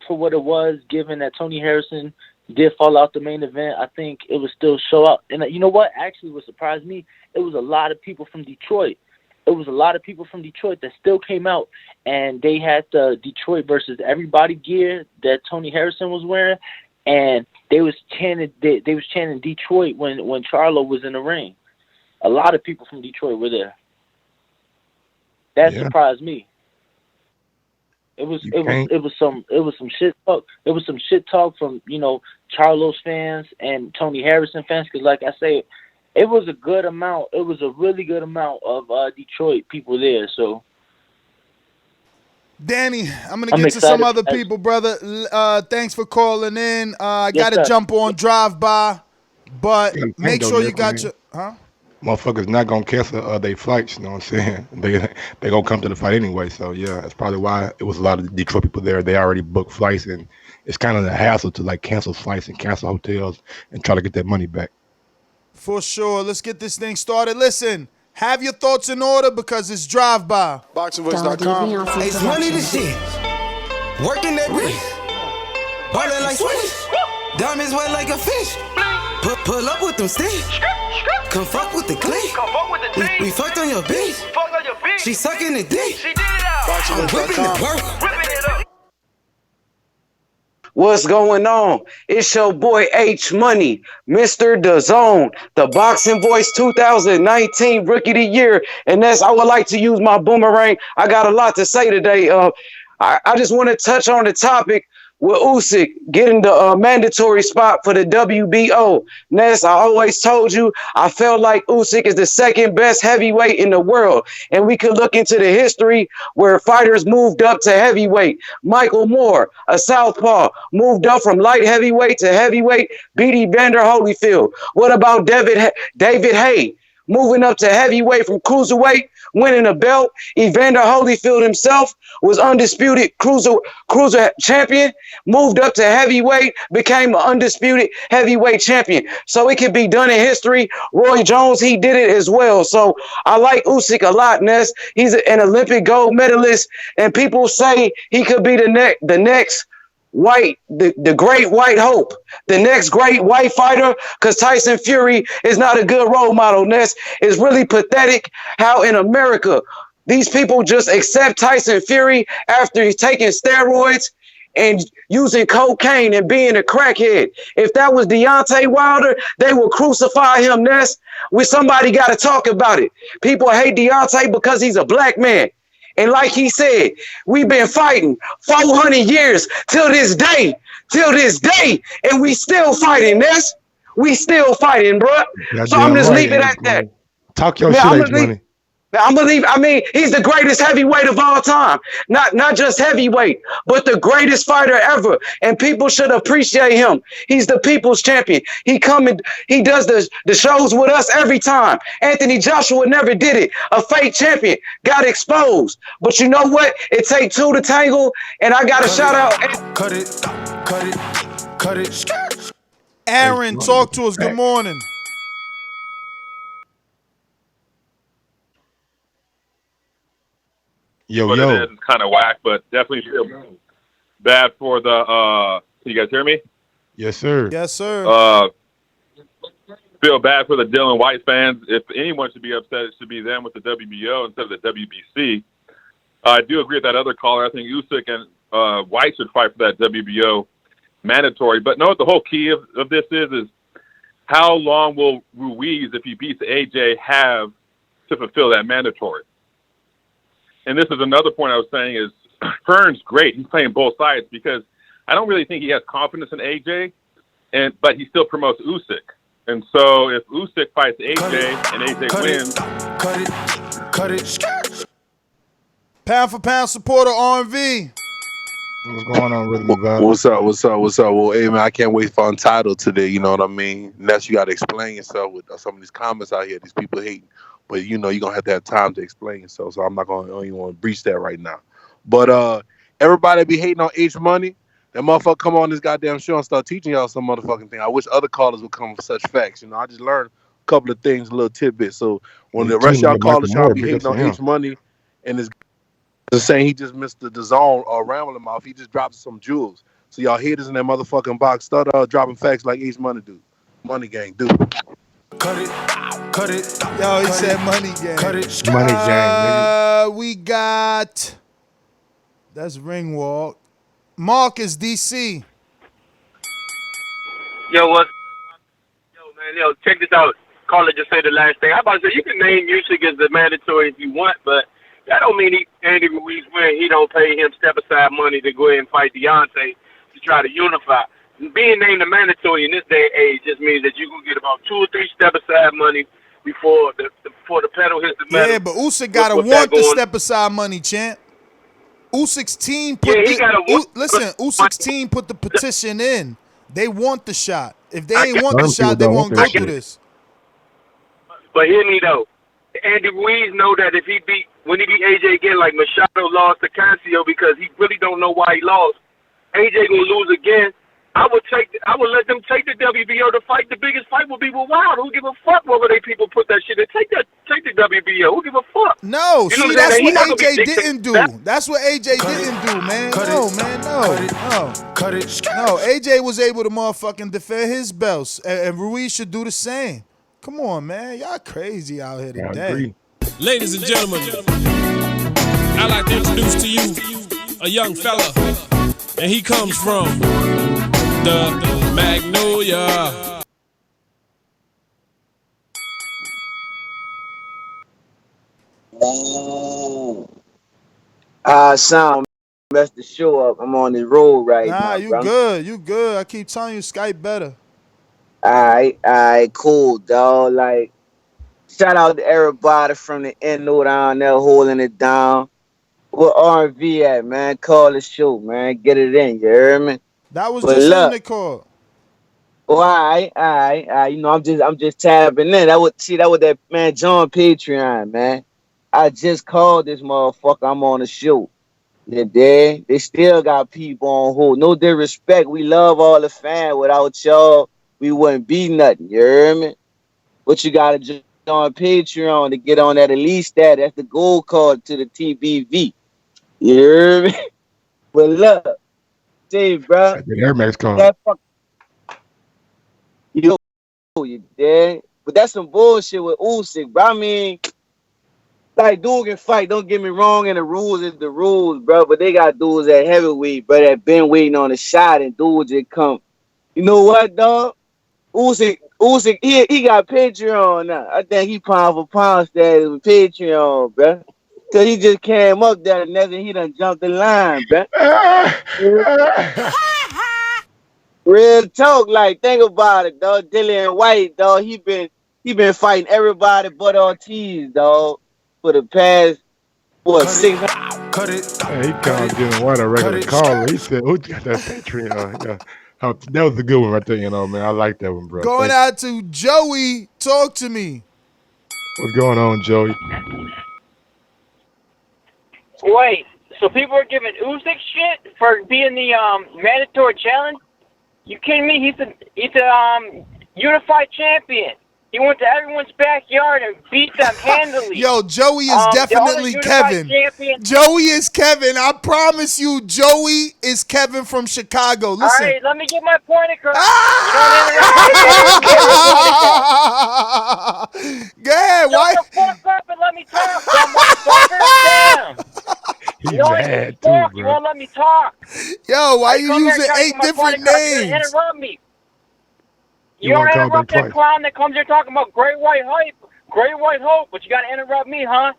what it was. Given that Tony Harrison did fall out the main event, I think it would still show up. And you know what? Actually, what surprised me, it was a lot of people from Detroit. It was a lot of people from Detroit that still came out, and they had the Detroit versus everybody gear that Tony Harrison was wearing, and they was chanting Detroit when Charlo was in the ring. A lot of people from Detroit were there. That surprised me. It was some shit talk. It was some shit talk from Charlo's fans and Tony Harrison fans. Because like I say, it was a good amount. It was a really good amount of Detroit people there. So, Danny, I'm gonna get to some other people, brother. Thanks for calling in. I gotta jump on drive by, but make sure you got your Motherfuckers not gonna cancel their flights. You know what I'm saying? They gonna come to the fight anyway. So yeah, that's probably why it was a lot of Detroit people there. They already booked flights, and it's kind of a hassle to cancel flights and cancel hotels and try to get that money back. For sure. Let's get this thing started. Listen, have your thoughts in order because it's drive-by. BoxingVoice.com. It's money to shit. Working that wrist. Ballin' like Swiss. Diamonds wet like a fish. Pull up with them sticks. Come fuck with the clique. We fucked on your bitch. She sucking the dick. I'm whipping the purple. What's going on? It's your boy H Money, Mr. Dazn, the Boxing Voice 2019 Rookie of the Year. And I would like to use my boomerang. I got a lot to say today. I just want to touch on the topic with Usyk getting the mandatory spot for the WBO. Ness, I always told you, I felt like Usyk is the second best heavyweight in the world. And we could look into the history where fighters moved up to heavyweight. Michael Moore, a southpaw, moved up from light heavyweight to heavyweight, beat Evander Holyfield. What about David Haye? Moving up to heavyweight from cruiserweight, winning a belt. Evander Holyfield himself was undisputed cruiser champion, moved up to heavyweight, became an undisputed heavyweight champion. So it can be done in history. Roy Jones, he did it as well. So I like Usyk a lot, Ness. He's an Olympic gold medalist, and people say he could be the next the great white hope, the next great white fighter, because Tyson Fury is not a good role model. Ness, it's really pathetic how in America these people just accept Tyson Fury after he's taking steroids and using cocaine and being a crackhead. If that was Deontay Wilder, they would crucify him, Ness. Somebody got to talk about it. People hate Deontay because he's a black man. And like he said, we've been fighting 400 years till this day, and we still fighting, Ness. We still fighting, bro. So I'm just leaving it at that. Talk your shit, H-Money. I mean, he's the greatest heavyweight of all time. Not just heavyweight, but the greatest fighter ever. And people should appreciate him. He's the people's champion. He does the shows with us every time. Anthony Joshua never did it. A fake champion got exposed. But you know what? It takes two to tangle. And I got to shout out. Cut it. Aaron, talk to us. Good morning. Yo. It is kind of whack, but definitely feel bad for the. Can you guys hear me? Yes, sir. Yes, sir. Feel bad for the Dylan White fans. If anyone should be upset, it should be them with the WBO instead of the WBC. I do agree with that other caller. I think Usyk and White should fight for that WBO mandatory. But know what the whole key of this is how long will Ruiz, if he beats AJ, have to fulfill that mandatory? And this is another point I was saying is Hearn's great. He's playing both sides because I don't really think he has confidence in AJ, but he still promotes Usyk. And so if Usyk fights AJ and AJ wins. Cut it. Pound for pound supporter RV. What's going on, Rhythm of God? What's up? Well, hey, man, I can't wait for Untitled today. You know what I mean? Unless you got to explain yourself with some of these comments out here. These people hating. But, you know, you're going to have time to explain yourself. So I'm not going to even want to breach that right now. But everybody be hating on H Money. That motherfucker come on this goddamn show and start teaching y'all some motherfucking thing. I wish other callers would come with such facts. You know, I just learned a couple of things, a little tidbits. So when the rest of y'all callers, y'all be hating on H Money and this just saying he just missed the Dazn or rambling mouth, he just dropped some jewels. So y'all haters in that motherfucking box start dropping facts like H Money do. Money gang do. Cut it. Yo, he said money gang. Cut it. Money gang. We got that's Ringwalk. Marcus DC. Yo, check this out. Caller just said the last thing. I about to say you can name Usyk as the mandatory if you want, but that don't mean Andy Ruiz win. He don't pay him step aside money to go ahead and fight Deontay to try to unify. Being named a mandatory in this day and age just means that you can get about 2 or 3 step aside money before the pedal hits the metal. Yeah, but Usyk gotta want the step aside money, champ. Usyk's team put Usyk's team put the petition in. They want the shot. If they ain't want the shot, they won't go through this. But hear me though. Andy Ruiz know that when he beat AJ again, like Machado lost to Cancio because he really don't know why he lost. AJ gonna lose again. I would let them take the WBO to fight. The biggest fight will be with Wilder. Who give a fuck whether they people put that shit in? Take the WBO. Who give a fuck? No, you know see, that's what AJ didn't do. That's what AJ didn't do, man. No, AJ was able to motherfucking defend his belts, and Ruiz should do the same. Come on, man. Y'all crazy out here today. Ladies and gentlemen, I'd like to introduce to you a young fella, and he comes from the Magnolia. Sound messed the show up. I'm on the road right now. Nah, you good. You good. I keep telling you, Skype better. Alright, cool, dog. Like, shout out to everybody from the end note down there holding it down. Where R&V at, man? Call the show, man. Get it in, you heard me? That was just him they called. Oh, all right. You know, I'm just tapping in. That was that man John Patreon, man. I just called this motherfucker. I'm on the show. They still got people on hold. No disrespect. We love all the fans. Without y'all, we wouldn't be nothing. You hear me? But you gotta join Patreon to get on that elite stat. That's the gold card to the TBV. You hear me? But look, say, bro. The Air Max come. That fuck you dead. But that's some bullshit with Usyk, bro. I mean, like, dude can fight. Don't get me wrong, and the rules is the rules, bro. But they got dudes at heavyweight, but that been waiting on a shot, and dudes just come. You know what, dog? Usyk, he got Patreon now. I think he pound for pound status with Patreon, bro. Cause he just came up there and nothing, he done jumped the line, bro. Real talk, like, think about it, dog. Dillian White, dog. He been fighting everybody but Ortiz, dog, for the past 600. Cut it. Hey, he called Dylan White a regular caller. He said, "Who got that Patreon?" Yeah. That was a good one right there, man. I like that one, bro. Going out to Joey. Talk to me. What's going on, Joey? Wait, so people are giving Usyk shit for being the mandatory challenge? You kidding me? He's a unified champion. He went to everyone's backyard and beat them handily. Yo, Joey is definitely Kevin. Champion. Joey is Kevin. I promise you, Joey is Kevin from Chicago. Listen. All right, let me get my point across. Go ahead, why? Shut the fuck up and let me talk, dumb motherfucker. Damn. He's You mad too, You won't let me talk. Yo, why you using 8 different names? You interrupt me. You You don't wanna call interrupt back that twice? clown that comes here talking about great white hype, great white hope, but you gotta interrupt me, huh?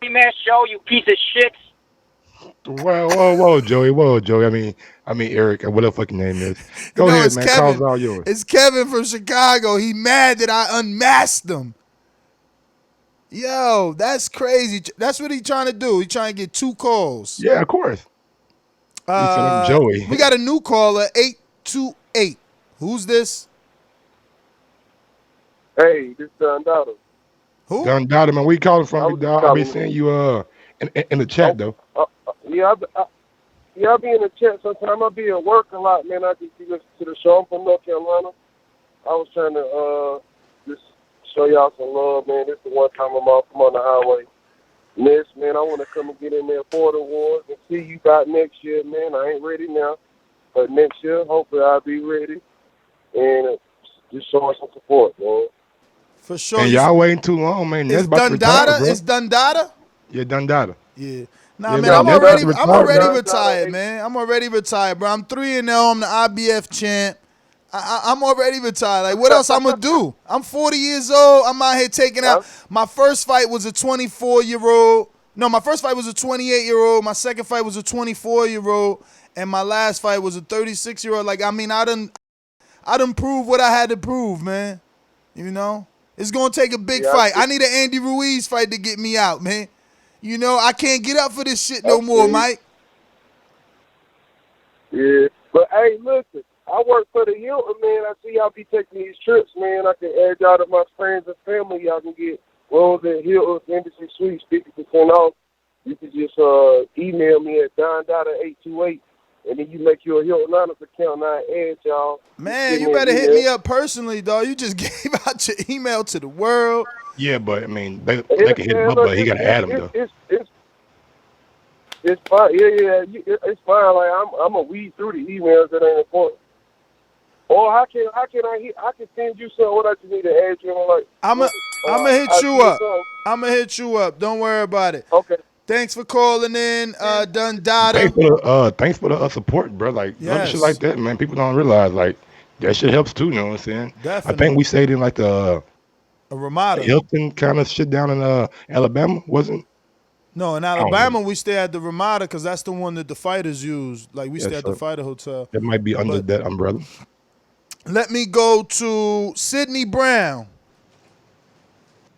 Man, show you piece of shit. Whoa, Joey. I mean, Eric, whatever the fucking name is. Go ahead, man. Kevin. Call's all yours. It's Kevin from Chicago. He mad that I unmasked him. Yo, that's crazy. That's what he trying to do. He trying to get 2 calls. Yeah, of course. Joey. We got a new caller, 828. Who's this? Hey, this is Dundada. Who? Dundada, man. Where you calling from, me, dog? I'll be seeing you in the chat, though. Yeah, I be in the chat sometimes. I be at work a lot, man. I just be listening to the show. I'm from North Carolina. I was trying to just show y'all some love, man. This is the one time I'm on the highway. Next, man, I want to come and get in there for the awards and see you back next year, man. I ain't ready now, but next year, hopefully I'll be ready. And just show us some support, man. For sure. And y'all waiting too long, man. That's about to retire, bro. It's Dundada? Yeah, Dundada. Yeah. Nah, man, I'm already retired, man. I'm already retired, bro. I'm 3-0. I'm the IBF champ. I'm already retired. Like, what else I'm going to do? I'm 40 years old. I'm out here taking out. My first fight was a 24-year-old. No, my first fight was a 28-year-old. My second fight was a 24-year-old. And my last fight was a 36-year-old. Like, I mean, I done proved what I had to prove, man. You know? It's going to take a big fight. I need an Andy Ruiz fight to get me out, man. You know, I can't get up for this shit no more, Mike. Yeah. But, hey, listen. I work for the Hilton, man. I see y'all be taking these trips, man. I can add y'all to my friends and family. Y'all can get rooms at Hilton's Embassy Suites, 50% off. You can just email me at dondata828, and then you make your Hilton Honors account, and I add y'all. Man, you better hit me up personally, dog. You just gave out your email to the world. Yeah, but, I mean, they can hit him up, but he got to add him, though. It's fine. Yeah. It's fine. Like, I'm a weed through the emails that ain't important. Or how can I send you something? What I just need to add you on, like. I'm gonna hit you up. I'm gonna hit you up. Don't worry about it. Okay. Thanks for calling in, Dundada. Thanks for the support, bro. Like, other shit like that, man. People don't realize, like, that shit helps too. You know what I'm saying? Definitely. I think we stayed in like a Ramada, Hilton kind of shit down in Alabama, wasn't? No, in Alabama we stay at the Ramada because that's the one that the fighters use. Like, we stay at the fighter hotel. It might be under that umbrella. Let me go to Sidney Brown.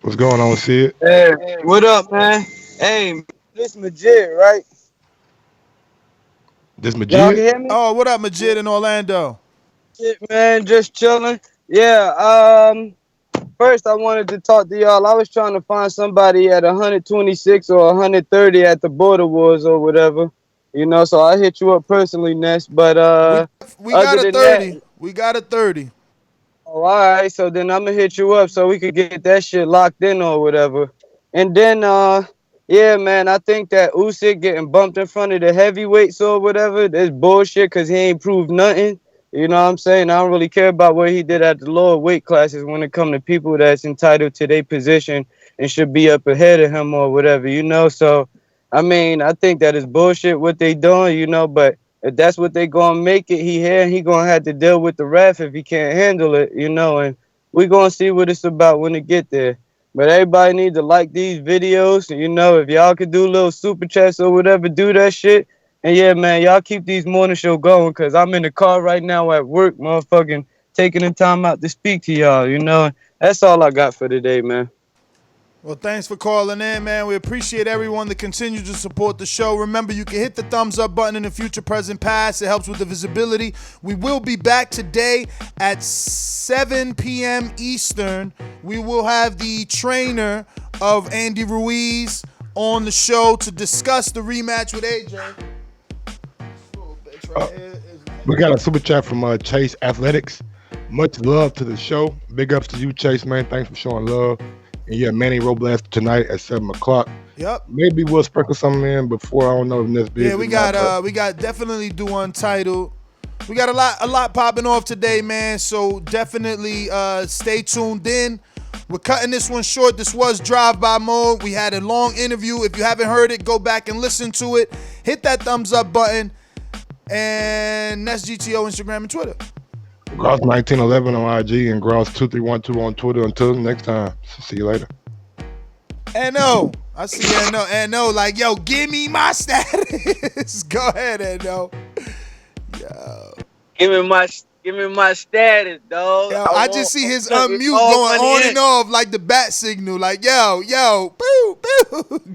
What's going on, Sid? Hey, what up, man? Hey, this Majid, right? This Majid? Y'all can hear me? Oh, what up, Majid in Orlando? Shit, man, just chilling. Yeah, first I wanted to talk to y'all. I was trying to find somebody at 126 or 130 at the Border Wars or whatever. You know, so I hit you up personally, Ness. But we got a 30. We got a 30. Oh, all right. So then I'm gonna hit you up so we could get that shit locked in or whatever. And then Yeah, man, I think that Usyk getting bumped in front of the heavyweights or whatever, that's bullshit because he ain't proved nothing. You know what I'm saying? I don't really care about what he did at the lower weight classes when it come to people that's entitled to their position and should be up ahead of him or whatever, you know? So, I mean, I think that is bullshit what they doing, you know, but if that's what they gonna make it, he here and he gonna have to deal with the ref if he can't handle it, you know, and we gonna see what it's about when it get there. But everybody needs to like these videos. You know, if y'all could do little super chats or whatever, do that shit. And yeah, man, y'all keep these morning show going because I'm in the car right now at work, motherfucking taking the time out to speak to y'all. You know, that's all I got for today, man. Well, thanks for calling in, man. We appreciate everyone that continues to support the show. Remember, you can hit the thumbs up button in the future, present, past. It helps with the visibility. We will be back today at 7 p.m. Eastern. We will have the trainer of Andy Ruiz on the show to discuss the rematch with AJ. We got a super chat from Chase Athletics. Much love to the show. Big ups to you, Chase, man. Thanks for showing love. And yeah, Manny Robles tonight at 7 o'clock. Yep. Maybe we'll sprinkle something in before. I don't know if this big. Yeah, we got definitely do Untitled. We got a lot popping off today, man. So definitely stay tuned in. We're cutting this one short. This was drive-by mode. We had a long interview. If you haven't heard it, go back and listen to it. Hit that thumbs up button. And that's GTO, Instagram, and Twitter. Gross1911 on IG and Gross2312 on Twitter. Until next time. See you later. No, I see No, like, yo, give me my status. Go ahead, No. Yo. Give me my status, dog. Yo, I just see his unmute going on and off like the bat signal. Like, yo, boo,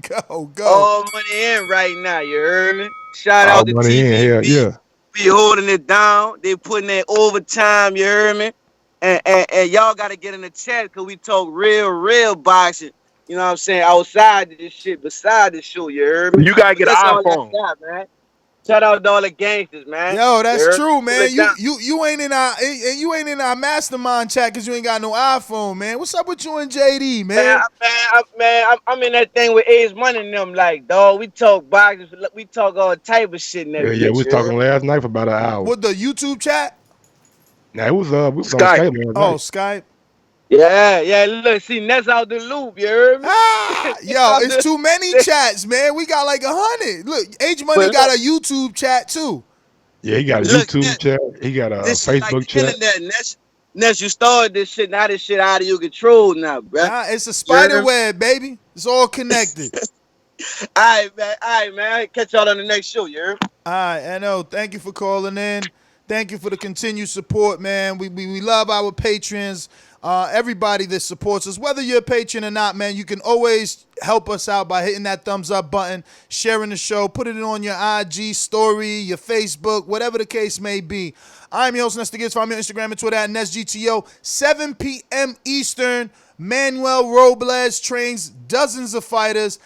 go. All money in right now, you heard me? Shout out to TV. Yeah. Be holding it down. They putting in overtime, you heard me? And y'all got to get in the chat because we talk real boxing. You know what I'm saying? Outside of this shit, beside this show, you heard me? You got to get an iPhone. Man. Shout out to all the gangsters, man. Yo, that's true, man. You ain't in our mastermind chat because you ain't got no iPhone, man. What's up with you and JD, man? I'm in that thing with Ace Money and them, like, dog. We talk boxing, we talk all type of shit in that. Yeah, we was talking last night for about an hour. What, the YouTube chat? Nah, it was we was Skype. on Skype last night. Skype. Yeah. Look, see, that's out the loop. You heard me? Yo, it's too many chats, man. We got like 100. Look, H Money got a YouTube chat too. Yeah, he got a YouTube chat. He got a Facebook chat. Ness, you started this shit. Now this shit out of your control now, bro. Nah, it's a spider web, baby. It's all connected. All right, man. Catch y'all on the next show. You heard? All right, I know. Thank you for calling in. Thank you for the continued support, man. We love our patrons. Everybody that supports us, whether you're a patron or not, man, you can always help us out by hitting that thumbs up button, sharing the show, put it on your IG story, your Facebook, whatever the case may be. I'm your host, Nestor Gibbs. Find me on Instagram and Twitter at NestGTO. 7 p.m. Eastern, Manuel Robles trains dozens of fighters.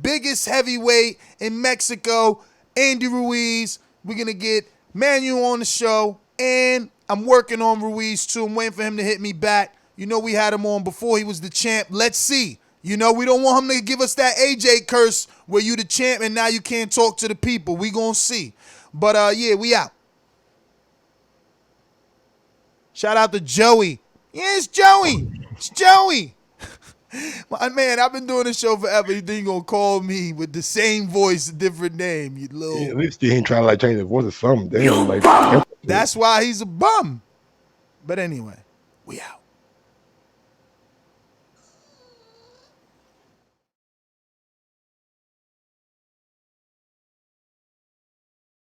Biggest heavyweight in Mexico, Andy Ruiz. We're going to get Manuel on the show, and I'm working on Ruiz too. I'm waiting for him to hit me back. You know we had him on before he was the champ. Let's see. You know, we don't want him to give us that AJ curse where you the champ and now you can't talk to the people. We gonna see. But yeah, we out. Shout out to Joey. Yeah, it's Joey. It's Joey. My man, I've been doing this show forever. You think you gonna call me with the same voice, a different name, you little. Yeah, at least he ain't trying to like change his voice or something. Damn, like that's why he's a bum. But anyway, we out.